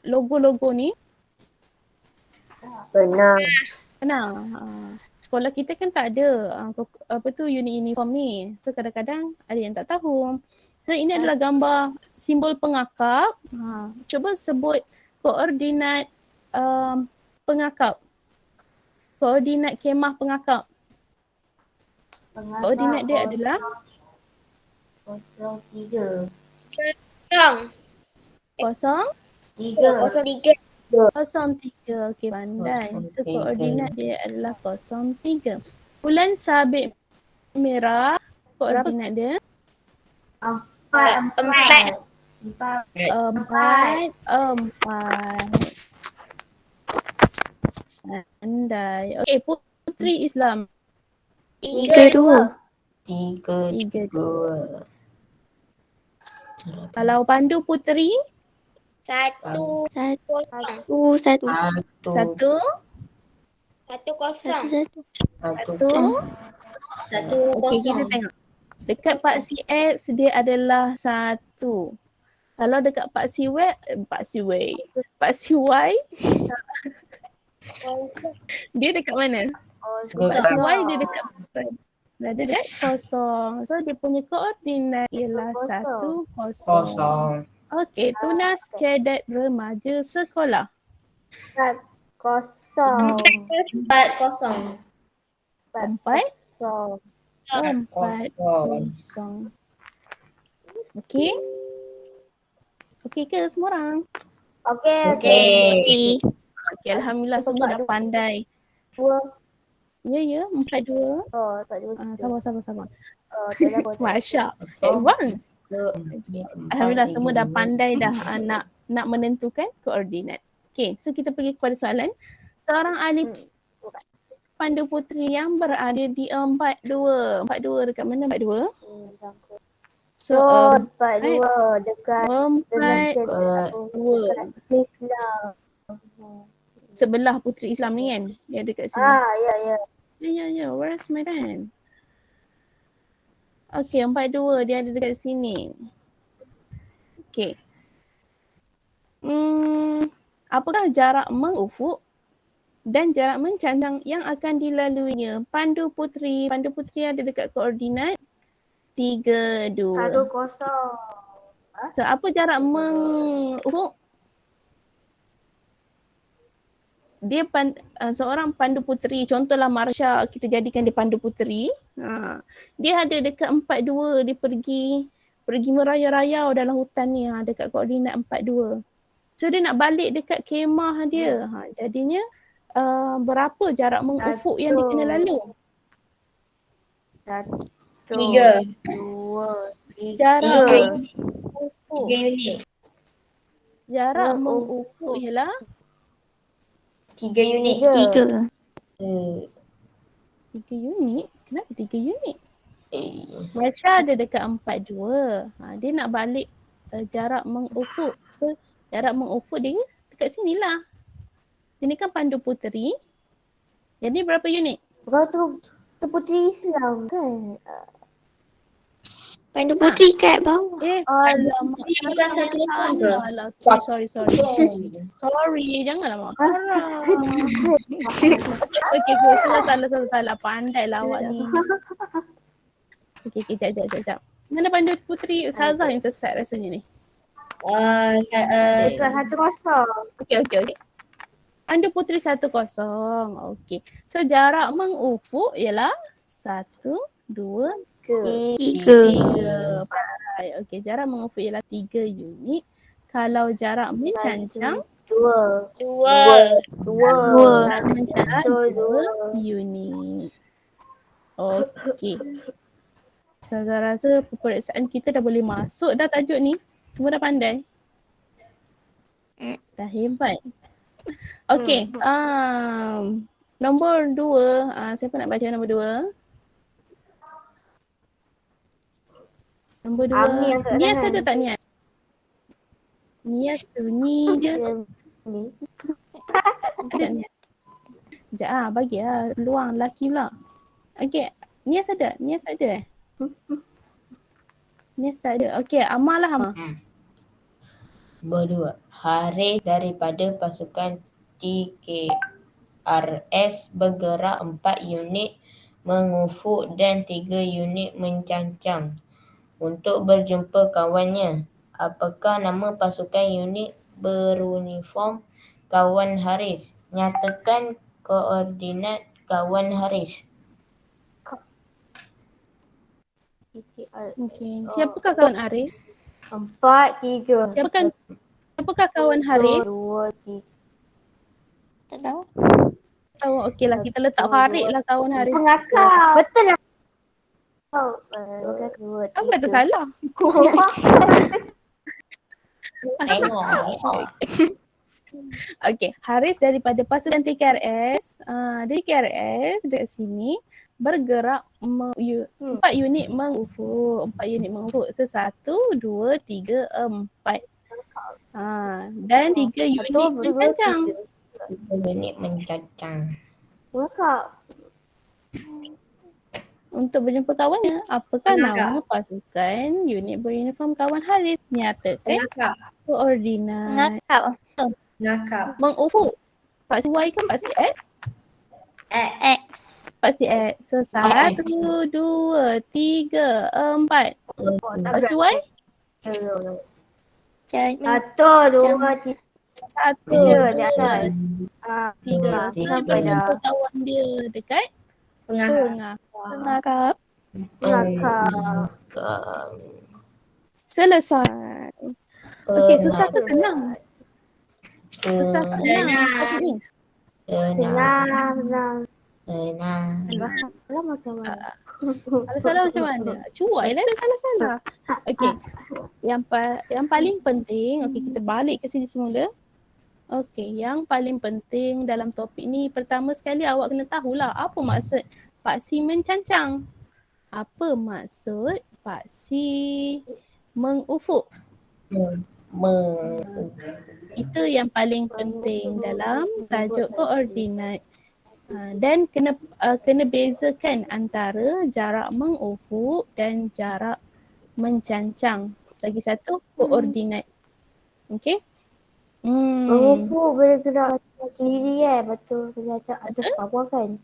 logo-logo ni? Pernah. Pernah. Sekolah kita kan tak ada unit uniform ni. So kadang-kadang ada yang tak tahu. So ini adalah gambar simbol pengakap. Cuba sebut koordinat pengakap. Koordinat kemah pengakap. Koordinat dia adalah 03. 03. Okey, pandai. So koordinat dia adalah 03. Bulan sabit merah, koordinat dia 4. Pandai. Okey, Puteri Islam 32. 32. Kalau Pandu Puteri 1. 1. 1. 1 Okey, kita tengok. Dekat Pak CX dia adalah 1. Kalau dekat Pak CY dia dekat mana? Pak CY dia dekat berada dekat 0. So dia punya koordinat ialah 10. Okey, tunas kadet remaja sekolah. 4. 0. Okey. Okey ke semua orang? Okey. Okey, alhamdulillah semua dah pandai. 2. Ya, 42. Tak ada. Sabar. Masya, advance. Okay. Alhamdulillah semua dah pandai dah nak menentukan koordinat. Okay, so kita pergi kepada soalan. Seorang ahli pandu puteri yang berada di 42. 42 dekat mana 42? So 42 dekat 42 Islam. sebelah Puteri Islam ni kan? Dia dekat sini. Ya. Where's Medan? Okay, 42 dia ada dekat sini. Okay. Apakah jarak mengufuk dan jarak mencancang yang akan dilaluinya? Pandu Puteri ada dekat koordinat 32. 10. So, apa jarak mengufuk? Dia seorang pandu puteri, contohlah Marsha, kita jadikan dia pandu puteri. Dia ada dekat 42, dia pergi merayau-rayau dalam hutan ni, dekat koordinat 42. So dia nak balik dekat kemah dia. Jadinya berapa jarak mengufuk yang dia kena lalu? 1. 3. 2. Jarak 3 mengufuk. unit. Jarak mengufuk ialah 3 unit. 3. 3 unit? Kenapa 3 unit? Marsha ada dekat 42. Dia nak balik jarak mengufuk. So jarak mengufuk dia dekat sinilah. Sini kan pandu puteri. Jadi berapa unit? Kau tu Puteri Islam kan? Pandu puteri kat bawah. Alamak. Dia bukan satu orang ke? Sorry. Sorry, janganlah marah. Okay, salah. Pandai lah awak ni. Okay, jap. Mana pandu puteri? Ustazah yang sesat rasanya ni. Islam 1-0. Okay. Pandu puteri 1-0. Okay. So jarak mengufuk ialah 1, 2, 3. Baik. Okay, jarak mengufuk ialah 3 unit. Kalau jarak mencancang 2. jarak mencancang 2 unit. Okay. Saya rasa peperiksaan kita dah boleh masuk dah tajuk ni. Semua dah pandai. Dah hebat. Okay. Nombor 2. Siapa nak baca nombor 2? Nombor 2. Nias ada tak Nias? Nias tu ni je. Ada Nias? Sekejap bagi luang lelaki pula. Okay. Nias ada? Nias tak ada Nias tak ada. Okey, Amar lah Amar. Nombor 2. Haris daripada pasukan TKRS bergerak 4 unit mengufuk dan 3 unit mencancang untuk berjumpa kawannya. Apakah nama pasukan unit beruniform kawan Haris? Nyatakan koordinat kawan Haris. Okey. Siapakah kawan Haris? 4, 3. Siapakah kawan Haris? 2, 3. Tak tahu. Tahu. Okey lah, kita letak Farid lah kawan Haris. Pengakau. Betul lah. Oh, 2, 3. Apa kata salah? Tengok. Okey, Haris daripada pasukan TKRS. TKRS dekat sini bergerak 4 unit mengufuk. 4 unit mengufuk. 1, 2, 3, 4. Dan 3 unit mencancang. 3 unit mencancang. Pengakau. Untuk berjumpa kawannya, apakah Pengakau. nama pasukan unit beruniform kawan Haris? Nyatakan Pengakau. koordinat. Ngakau. Mengufuk. Paksi Y kan paksi X? X. Paksi X. So, 1, 2, 3, 4. Paksi Y? 1, 1, 2, 3. 1, Di atas. 3. So, dia berjumpa kawan dia dekat Pengakau. Pengakau. Pengakau. Selesai. Okey, susah ke senang? Susah ke senang? Topik ni? Senang. Senang. Macam mana? Kalau salah macam mana? Cuai lah kalau salah. Okey. Yang paling penting, okey kita balik ke sini semula. Okey, yang paling penting dalam topik ni pertama sekali awak kena tahulah apa maksud paksi mencancang. Apa maksud paksi mengufuk? Itu yang paling penting dalam tajuk koordinat. Dan kena bezakan antara jarak mengufuk dan jarak mencancang. Lagi satu koordinat. Okey? Mengufuk boleh gerak ke kiri betul. Kelihatan atas bawah kan?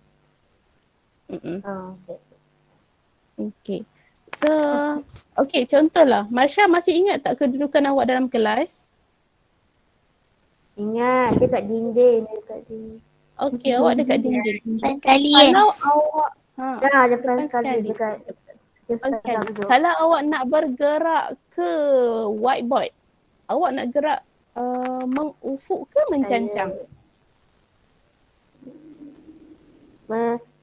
Okey. So, okey contohlah. Marsha masih ingat tak kedudukan awak dalam kelas? Ingat, dekat dinding. Okey, awak dekat dinding. depan sekali Kalau awak Depan sekali. depan sekali. Kalau awak nak bergerak ke whiteboard, awak nak gerak mengufuk ke mencancang?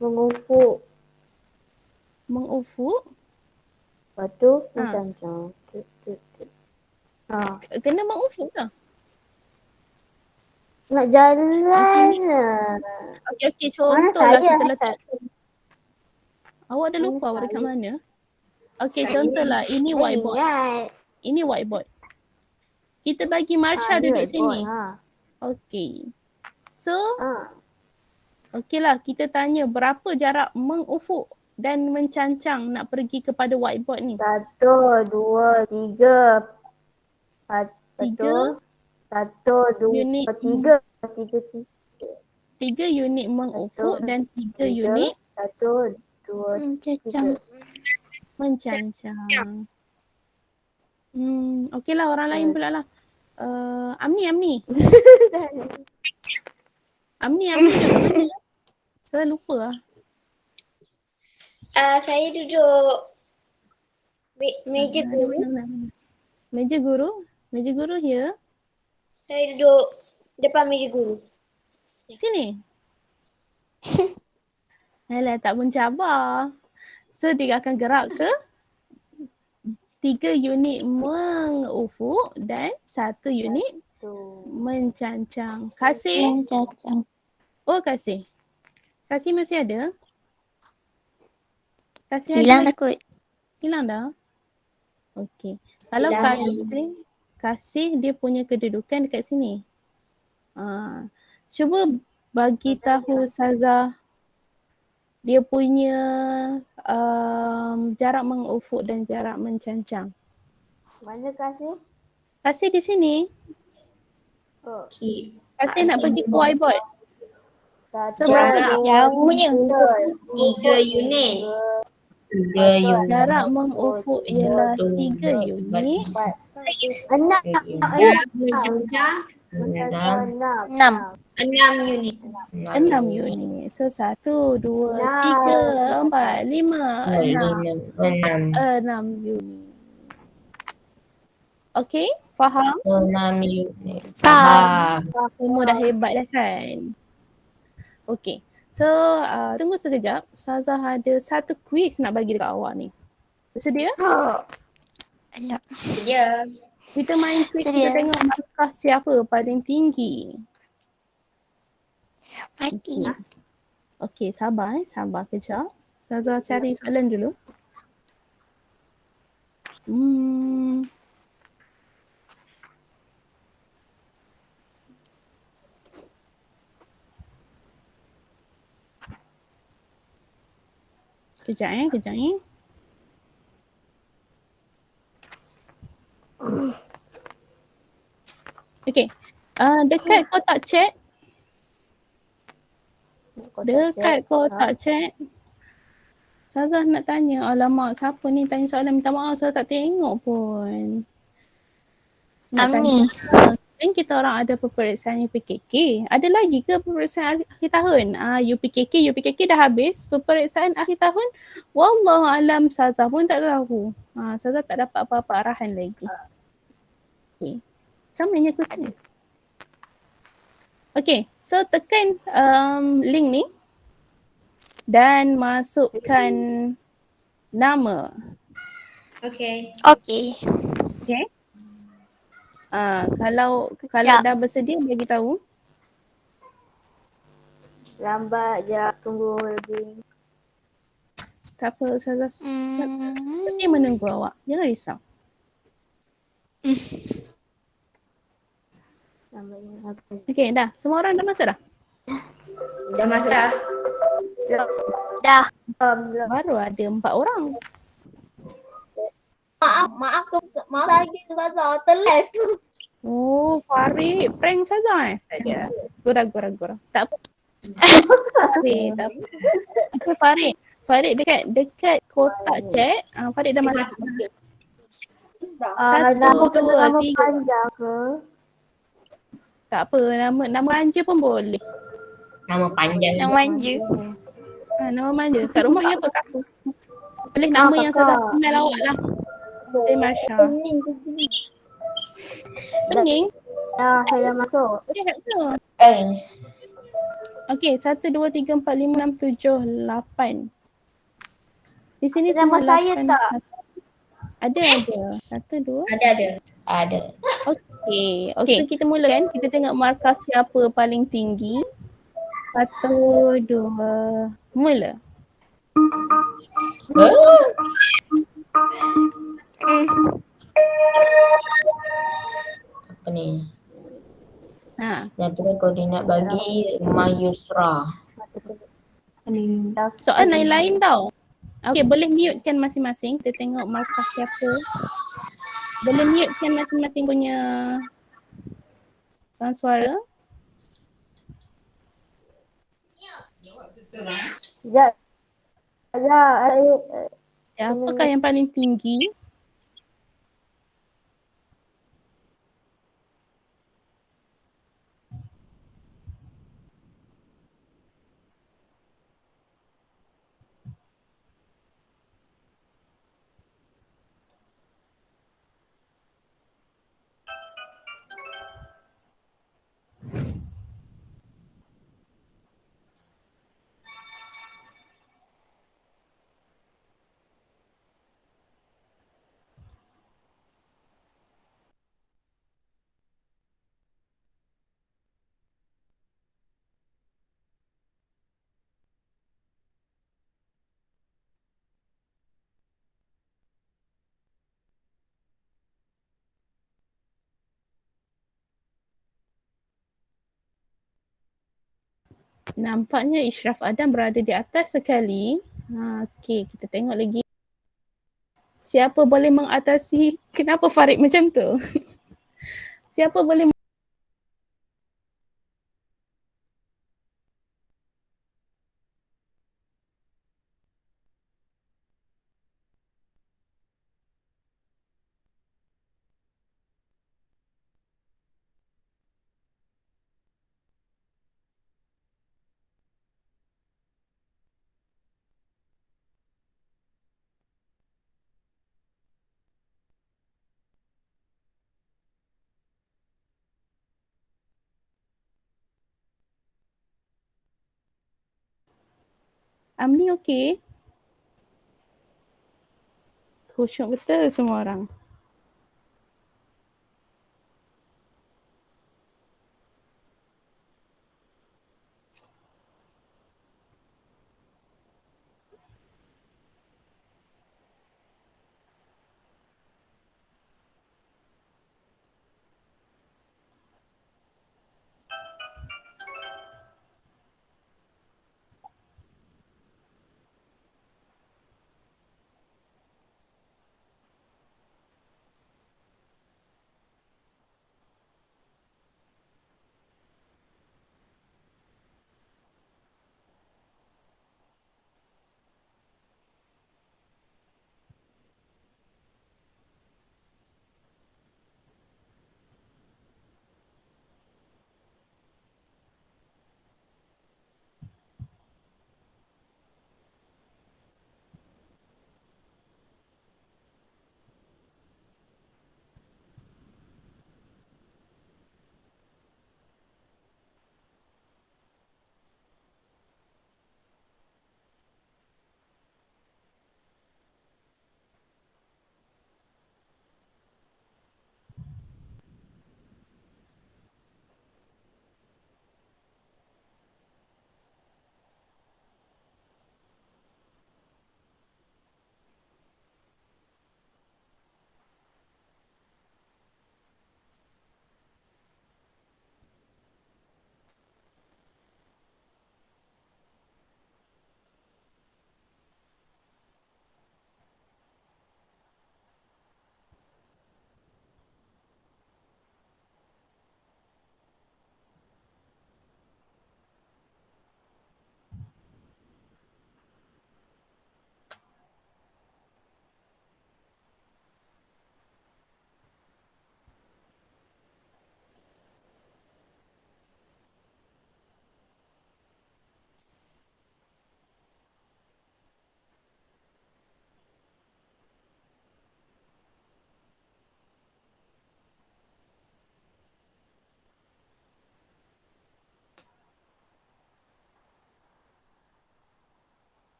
Mengufuk. Mengufuk. Lepas tu mencancang. Kena mengufuk ke? Nak jalan Okey, contohlah saya kita letak. Awak dah lupa awak dekat mana? Okey, contohlah ini whiteboard. Ini whiteboard. Kita bagi Marsha duduk sini. Okey. So, okeylah kita tanya berapa jarak mengufuk dan mencancang nak pergi kepada whiteboard ni? 1, 2, 3. 3 1, 2, unit 3. 3 unit mengufuk dan 3 unit 1, 2, mencancang. mencancang. Okeylah orang lain pula lah. Amni Amni duduk mana? Saya lupa lah. Saya duduk meja guru. Meja guru? Meja guru here? Saya duduk depan meja guru. Sini? Alah, tak mencabar. So, dia akan gerak ke 3 unit mengufuk dan 1 unit mencancang. Kasih? Mencancang. Oh, Kasih. Kasih masih ada? Kasih Hilang ada? takut. Hilang dah? Okey. Kalau Kasih dia punya kedudukan dekat sini. Cuba bagi tahu Saza dia punya jarak mengufuk dan jarak mencancang. Mana kasih? Kasih di sini. Oh, Kasih nak pergi ke whiteboard. Jarak Jauhnya. 3 unit. 3 unit. Jarak mengufuk ialah 3 unit. 6. Jarak mencancang 6. 6 unit. 6 unit. So 1, 2, 3, 4, 5, 6. 6 unit. Okay, faham? 6 unit. Faham. Semua dah hebat dah kan? Okay. So, tunggu sekejap. Ustazah ada satu quiz nak bagi dekat awak ni. Bersedia? Alah. Sedia. Kita main quiz, kita Sedia. tengok markah siapa paling tinggi. Mati. Okay, sabar sabar kejap. Ustazah cari soalan dulu. Kejap. Okay. Dekat kotak chat. Dekat kotak chat. Ustazah nak tanya, alamak siapa ni tanya soalan, minta maaf saya tak tengok pun. Nak Amni. Kan kita orang ada peperiksaan UPKK. Ada lagi ke peperiksaan akhir tahun? UPKK dah habis. Peperiksaan akhir tahun, wallahualam Ustazah pun tak tahu. Ustazah tak dapat apa-apa arahan lagi. Okay. Macam mana kucing? Okay, so tekan link ni dan masukkan nama. Okay. Okey. Okay. Kalau dah bersedia bagi tahu. Lambat je, tunggu lebih. Tak apa, Ustazah setia menunggu awak. Jangan risau. Okay, dah. Semua orang dah masuk dah? Dah masuk dah. Dah. Baru ada 4 orang. Maaf lagi Ustazah, terleft. Oh, Farid. Prank saja Tak ada. Gurau. Tak apa. Farid, tak apa. Okay, Farid. Farid dekat kotak chat. Farid dah masuk. Nama 1, 2, 3. panjang ke? Tak apa. Nama manja pun boleh. Nama panjang. Yang manja. Nama manja. Kat rumah ni apa tak apa. Boleh nama yang saya kenal awak lah. Masya. Pening? Saya dah masuk. Okay, tak betul. Okay, 1, 2, 3, 4, 5, 6, 7, 8. Di sini Nama semua saya 8. tak? Ada. 1, 2. Ada. Okay. So kita mulakan. Kita tengok markah siapa paling tinggi. 1, 2, mula. Apa ni? Ha. Nyatakan koordinat bagi rumah Yusra. Soalan lain-lain tau. Okay, boleh mute kan masing-masing. Kita tengok markah siapa. Boleh mute kan masing-masing punya suara. Siapakah yang paling tinggi? Nampaknya Ishraf Adam berada di atas sekali. Okey, kita tengok lagi. Siapa boleh mengatasi, kenapa Farid macam tu? Siapa boleh Amni okey? Khusyuk betul semua orang.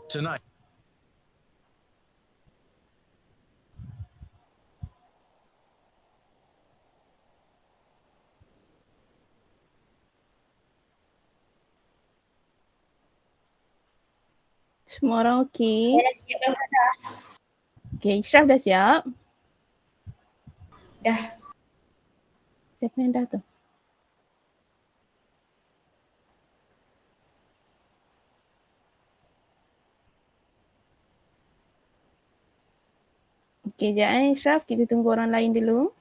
Tonight. Semua orang okey? Saya dah siap dah Ustazah. Okey, Ishraf dah siap? Dah. Siapa yang dah tu? Okey, sekejap Ishraf, kita tunggu orang lain dulu.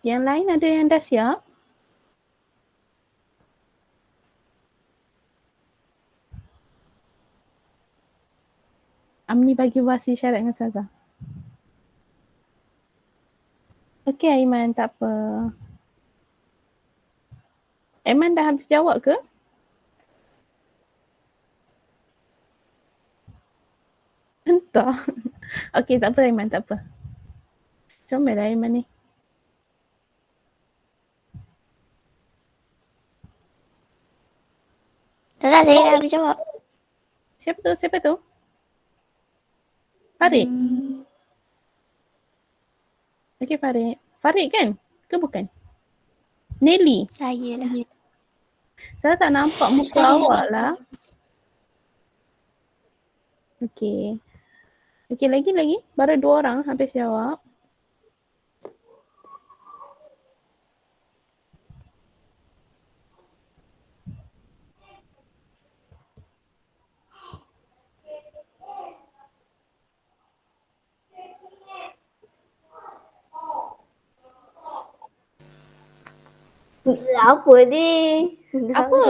Yang lain ada yang dah siap? Amni bagi bahasa isyarat dengan Saza. Okey Aiman, tak apa. Aiman dah habis jawab ke? Entah. Okey, tak apa Aiman, tak apa. Comel lah Aiman ni. Tak, saya dah habis jawab. Siapa tu? Siapa tu? Farid? Okey Farid. Farid kan? Ke bukan? Nelly? Saya lah. Saya tak nampak muka awak lah. Okey. Okey, lagi. Baru 2 orang habis jawab. Apa ni? Apa?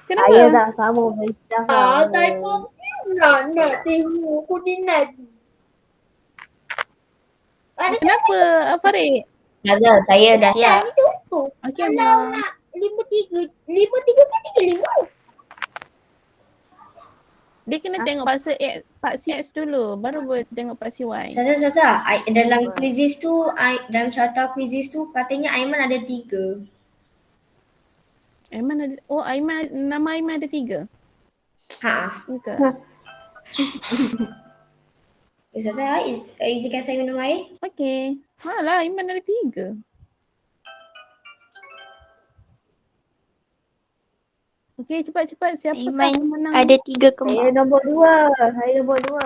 Kenapa? Saya dah sama macam Typo nak tengok koordinat. Kenapa Farid? Saza, saya dah siap. Okey Abang. 53 kan 35? Dia kena tengok Pak X dulu, baru boleh tengok Pak CY. Saza, dalam quizzes tu, dalam carta quizzes tu katanya Aiman ada 3. Aiman ada, Aiman, nama Aiman ada 3. Ha. Betul. Saza, izinkan saya minum air. Okey. Malah Aiman ada 3. Okey, cepat-cepat. Siapa Aiman yang menang? ada 3 Saya kembar. nombor 2. Saya nombor 2.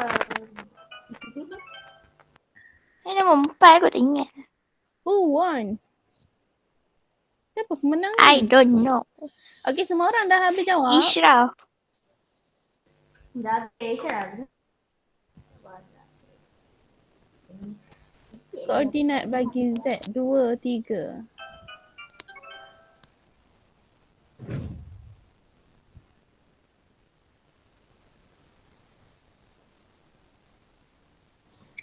Saya nombor 4 kot tak ingat. Who won? Siapa pemenang I ni? don't know. Okey, semua orang dah habis jawab. Ishraf. Dah habis kan? Koordinat bagi Z 2, 3.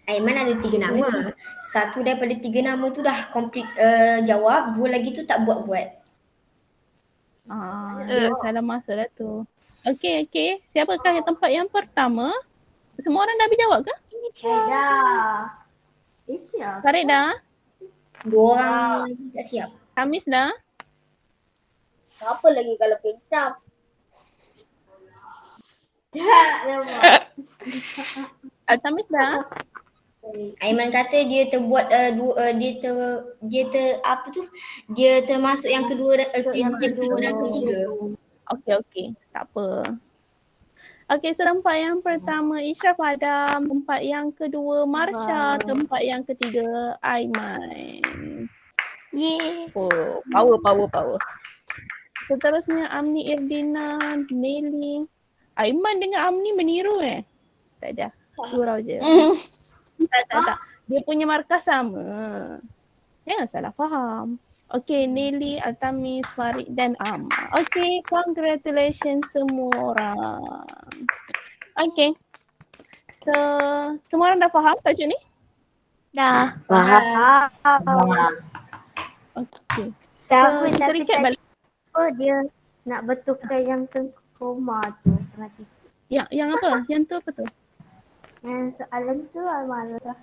Aiman ada 3 nama. Satu daripada 3 nama tu dah complete jawab, 2 lagi tu tak buat-buat. Dia salah masuk lah tu. Okey. Siapakah yang tempat yang pertama? Semua orang dah habis jawab ke? Saya dah. Siap. Farid dah? 2 orang lagi tak siap. Hamis dah? Apa lagi kalau pintar? Altamis dah? Aiman kata dia terbuat dia termasuk yang kedua yang kedua dan ketiga. Okey. Tak apa. Okey, so tempat yang pertama Ishraf Adam, tempat yang kedua Marsha, tempat yang ketiga Aiman. Yeay. Power. Seterusnya Amni Irdina, Nelly. Aiman dengan Amni meniru Tak ada. Gurau je. Tak. Dia punya markah sama. Jangan salah faham. Okay, Nelly, Altamis, Farid dan Amma. Okay, congratulations semua orang. Okay. So, semua orang dah faham tajuk ni? Dah. Faham. Okay. Tapi recap balik. dia nak betulkan yang koma tu. Yang apa? Yang tu apa tu? Yang soalan tu malu dah.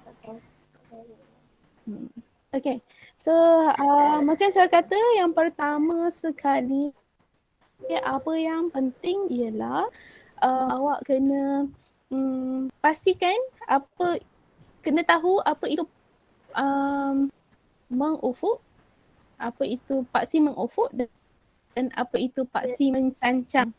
Okay. So, macam saya kata, yang pertama sekali, apa yang penting ialah awak kena pastikan kena tahu apa itu mengufuk, apa itu paksi mengufuk dan apa itu paksi mencancang.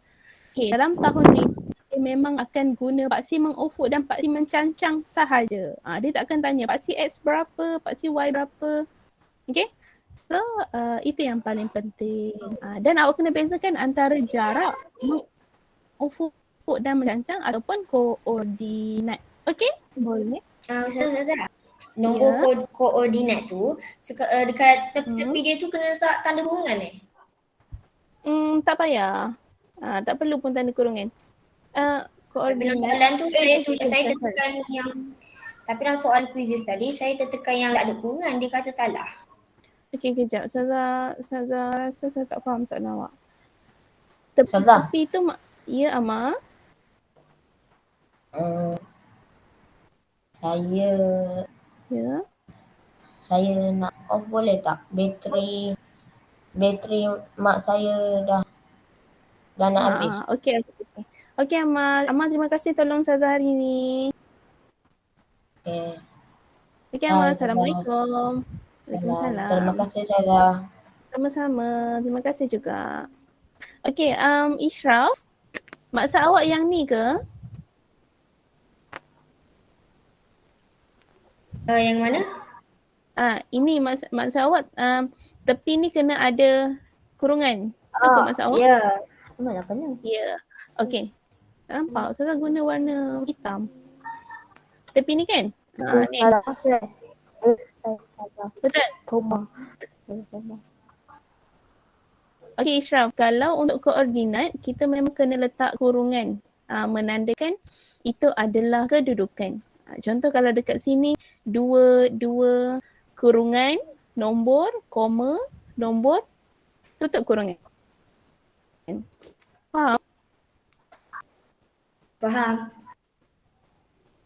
Okay, dalam tahun ni, dia memang akan guna paksi mengufuk dan paksi mencancang sahaja. Dia tak akan tanya paksi X berapa, paksi Y berapa. Okay, so itu yang paling penting. Dan awak kena bezakan antara jarak mengufuk dan mencancang ataupun koordinat. Okay, boleh? Ustazah, nombor Ya. koordinat tu dekat tepi dia tu kena letak tanda kurungan Tak payah. Tak perlu pun tanda kurungan. Tapi dalam Koordinat. soalan tu saya tertekan yang tapi dalam soalan quizzes tadi saya tertekan yang tak ada kurungan, dia kata salah. Okey, kejap. Ustazah rasa saya tak faham soalan awak. Ustazah. Tepi tu ya, Amar. Saya Ya. saya nak off boleh tak? Bateri mak saya dah nak habis. Okey. Okey, Amar. Amar, terima kasih tolong Ustazah hari ni. Okay. Okey, Amar. Bye, Ustazah. Assalamualaikum. Waalaikumsalam. Terima kasih Ustazah. Sama-sama. Terima kasih juga. Okey, Ishraf. Maksud awak yang ni ke? Yang mana? Ini maksud awak tepi ni kena ada kurungan. Itu ke maksud awak? Ya. Mana kena? Ya. Okey. Tak nampak. Ustazah guna warna hitam. Tepi ni kan? Ni. Salah. Betul? Koma. Okey, Ishraf. Kalau untuk koordinat, kita memang kena letak kurungan. Menandakan itu adalah kedudukan. Contoh kalau dekat sini dua kurungan, nombor, koma, nombor, tutup kurungan. Faham?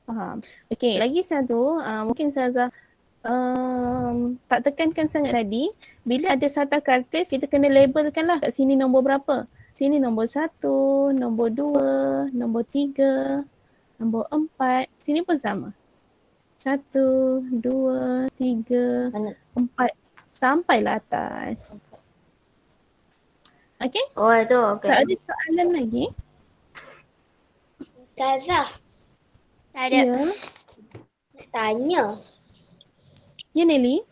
Faham. Okey, lagi satu, mungkin Ustazah tak tekankan sangat tadi. Bila ada satu kertas, kita kena labelkan lah kat sini nombor berapa. Sini nombor 1, nombor 2, nombor 3, nombor 4. Sini pun sama. 1, 2, 3, 4. Sampailah atas. Okey? Oh, itu okey. So, ada soalan lagi? Ustazah. Tak ada. Ya. Nak tanya. Ya, Nelly?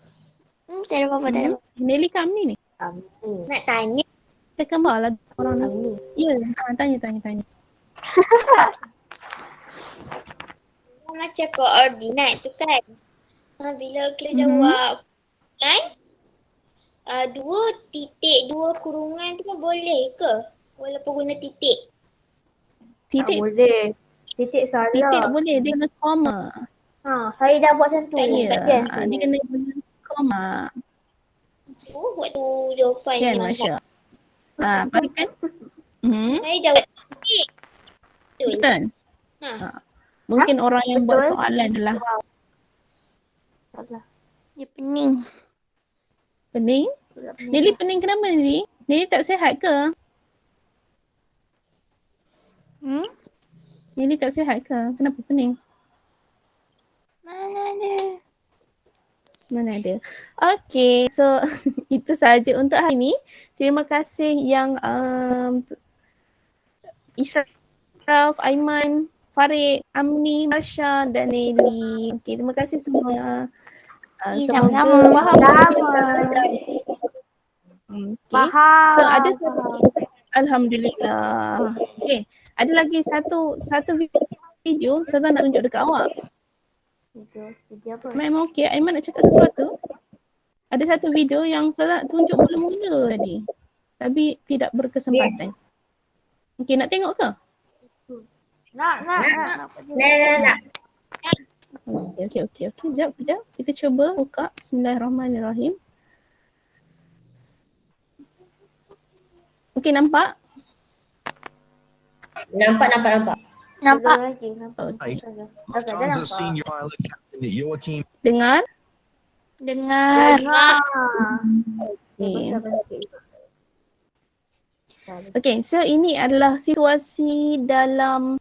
Tak ada apa-apa, tak ada apa-apa. Nelly kat ni ni? Nak tanya. Tekan bawah lah orang nak. Ya, tanya. Macam koordinat tu kan. Bila kita jawab kan, 2.2 kurungan tu boleh ke? Walaupun guna titik. Titik Tak boleh. Titik salah. Titik boleh, dia kena koma. Saya dah buat macam tu. Ya, dia kena guna koma. Waktu jawapan Kan, yang Masya. Faham kan? saya jawab titik. Betul. Mungkin orang yang buat soalan adalah Dia pening. pening. Nelly pening kenapa Nelly? Nelly tak sihat ke? Nelly tak sihat ke? Kenapa pening? Mana ada. Okay, so itu sahaja untuk hari ini. Terima kasih yang Ishraf, Aiman, Farid, Amni, Marsha dan Nelly. Okay, terima kasih semua. Semoga faham. Faham. So ada satu, Alhamdulillah. Okay, ada lagi satu video saya nak tunjuk dekat awak. Video apa? Memang okey. Aiman nak cakap sesuatu? Ada satu video yang saya nak tunjuk mula-mula tadi. Tapi tidak berkesempatan. Okey, nak tengok ke? Nak. Okey. Sekejap. Kita cuba buka. Bismillahirrahmanirrahim. Okey, nampak? Nampak. Lufthansa senior pilot Captain Joachim. Dengar? Okay, so ini adalah situasi dalam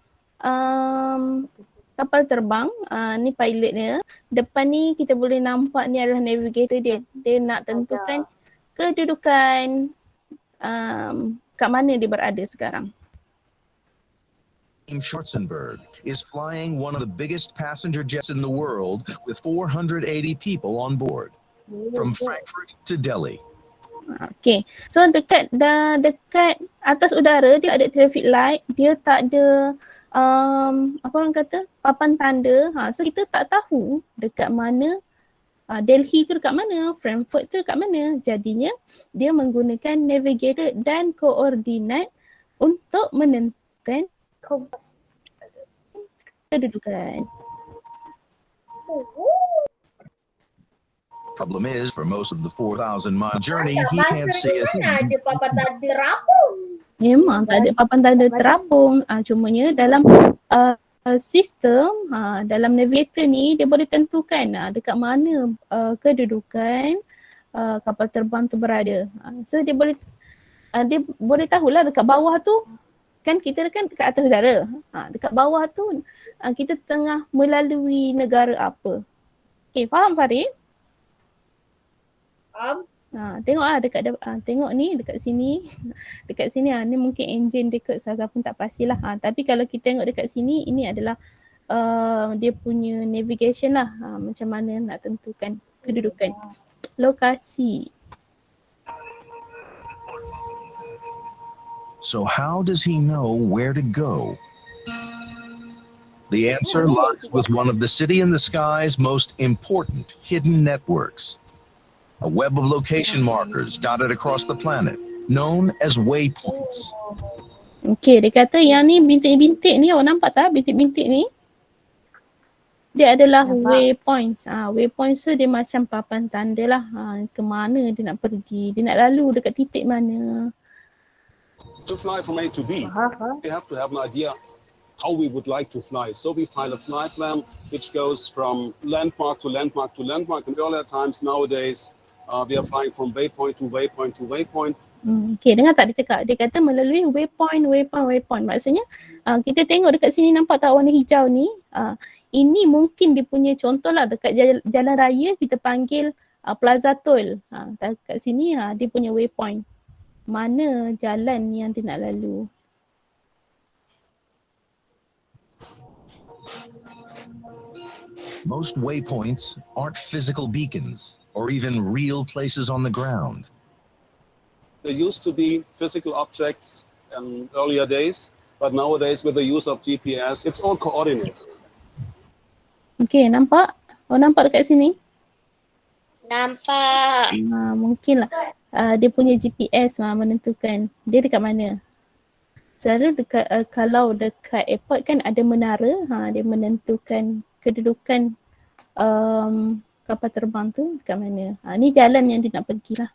kapal terbang. Ni pilot dia. Depan ni kita boleh nampak ni adalah navigator dia. Dia nak tentukan kedudukan kat mana dia berada sekarang. Schwarzenberg is flying one of the biggest passenger jets in the world with 480 people on board from Frankfurt to Delhi. Okay, so dekat atas udara dia ada traffic light, dia tak ada apa orang kata papan tanda. So kita tak tahu dekat mana Delhi tu dekat mana, Frankfurt tu dekat mana. Jadinya dia menggunakan navigator dan koordinat untuk menentukan kedudukan. Problem is, for most of the 4,000-mile journey, he can't see a thing. Ada papan tanda terapung. Memang tak ada papan tanda terapung. Cumanya dalam sistem, dalam navigator ni dia boleh tentukan dekat mana kedudukan kapal terbang tu berada. So dia boleh tahulah dekat bawah tu kan kita kan dekat atas udara. Dekat bawah tu kita tengah melalui negara apa. Okay, faham Farid? Faham? Tengoklah tengok ni dekat sini. Dekat sini ni mungkin enjin dia kot Saza pun tak pastilah. Tapi kalau kita tengok dekat sini, ini adalah dia punya navigation lah. Macam mana nak tentukan kedudukan lokasi. So how does he know where to go? The answer lies with one of the City in the Sky's most important hidden networks. A web of location markers dotted across the planet, known as waypoints. Okay, dia kata yang ni bintik-bintik ni, awak nampak tak bintik-bintik ni? Dia adalah waypoints. Waypoints tu dia macam papan tanda lah. Ke mana dia nak pergi, dia nak lalu dekat titik mana. To fly from A to B, we have to have an idea how we would like to fly. So we file a flight plan which goes from landmark to landmark to landmark. In earlier times, nowadays, we are flying from waypoint to waypoint to waypoint. Okay, dengar tak dia cakap? Dia kata melalui waypoint. Maksudnya kita tengok dekat sini, nampak tak warna hijau ni? Ini mungkin dia punya contoh lah dekat jalan raya kita panggil Plaza Tol. Dekat sini dia punya waypoint. Mana jalan yang dia nak lalu. Most waypoints aren't physical beacons or even real places on the ground. There used to be physical objects in earlier days, but nowadays with the use of GPS, it's all coordinates. Okay, nampak? Nampak dekat sini? Nampak. Mungkin lah. Dia punya GPS menentukan dia dekat mana. Selalu dekat kalau dekat airport kan ada menara, dia menentukan kedudukan kapal terbang tu dekat mana. Ni jalan yang dia nak pergi lah.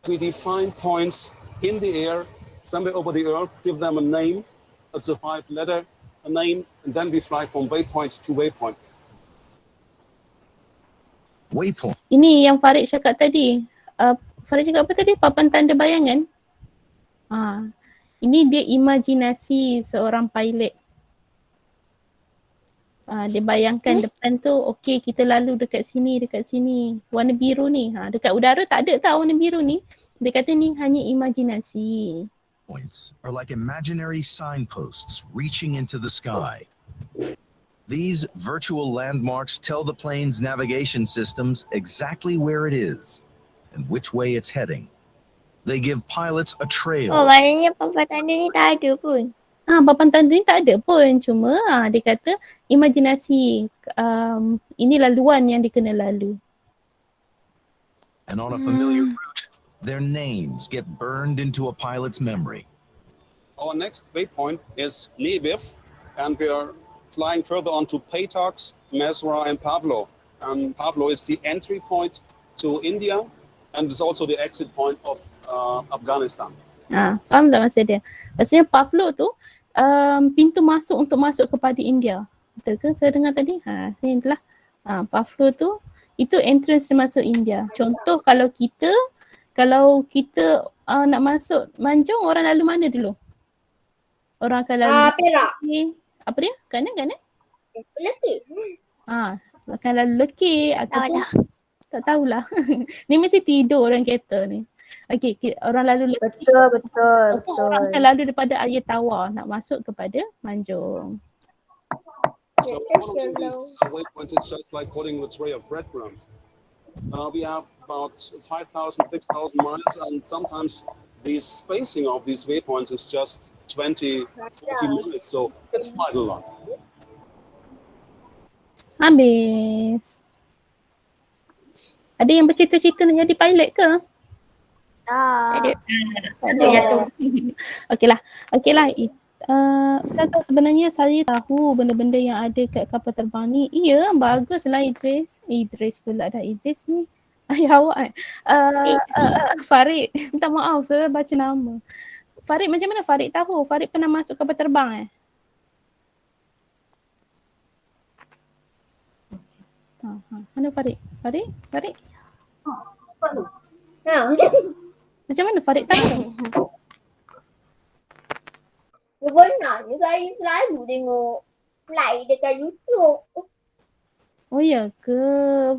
We define points in the air, somewhere over the earth, give them a name. It's a 5-letter name, and then we fly from waypoint to waypoint. Waypoint. Ini yang Farid cakap tadi. Farid cakap apa tadi? Papan tanda bayangan. Ini dia imajinasi seorang pilot. Dia bayangkan depan tu, okey kita lalu dekat sini. Warna biru ni. Dekat udara tak ada tau warna biru ni. Dia kata ni hanya imajinasi. Points are like imaginary signposts reaching into the sky. These virtual landmarks tell the plane's navigation systems exactly where it is and which way it's heading. They give pilots a trail. Maknanya papan tanda ni tak ada pun. Papan tanda ni tak ada pun. Cuma dia kata imajinasi. Ini laluan yang dia kena lalu. And on a familiar route, their names get burned into a pilot's memory. Our next waypoint is Lviv, and we are flying further on to Paytax, Mesra, and Pavlo. And Pavlo is the entry point to India, and it's also the exit point of Afghanistan. Faham tak maksud dia? Maksudnya Pavlo tu pintu masuk untuk masuk kepada India. Betul ke saya dengar tadi? Ini itulah. Pavlo tu itu entrance dia masuk India. Contoh kalau kita nak masuk Manjung, orang lalu mana dulu? Orang akan lalu Perak. Apa dia? Kanan? Lekir. Akan lalu Lekir ataupun tak tahulah. Ni mesti tidur orang kereta ni. Okey, orang lalu Lekir. Betul. Orang akan lalu daripada Ayer Tawar nak masuk kepada Manjung. So all of these waypoints, it's just like following the tray of breadcrumbs. We have about 5,000, 6,000 miles, and sometimes the spacing of these waypoints is just 20, 40 minutes, so it's quite a lot. Habis. Ada yang bercita-cita nak jadi pilot ke? Ada. Tak Ada jatuh. Okeylah. Ustazah, sebenarnya saya tahu benda-benda yang ada kat kapal terbang ni. Ya, baguslah Idris. Idris pula dah. Idris ni ayah awak kan? Farid. Minta maaf, saya baca nama. Farid macam mana Farid tahu? Farid pernah masuk kapal terbang Mana Farid? Farid? Macam mana Farid tahu? Sebenarnya saya selalu tengok flight dekat YouTube. Oh ya ke?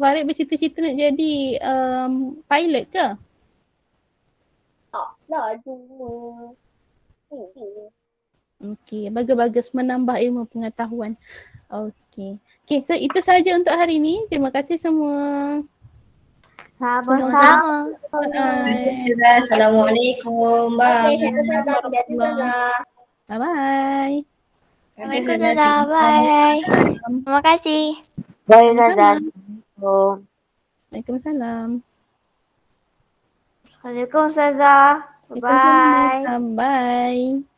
Farid bercita-cita nak jadi pilot ke? Taklah cuma. Okey, bagus-bagus menambah ilmu pengetahuan. Okey. Okey, so itu saja untuk hari ni. Terima kasih semua. Sama-sama. Assalamualaikum. Bye. Bye-bye. Assalamualaikum Ustazah. Bye. Terima kasih. Bye Ustazah. Assalamualaikum. Waalaikumsalam. Assalamualaikum Ustazah. Bye. Bye.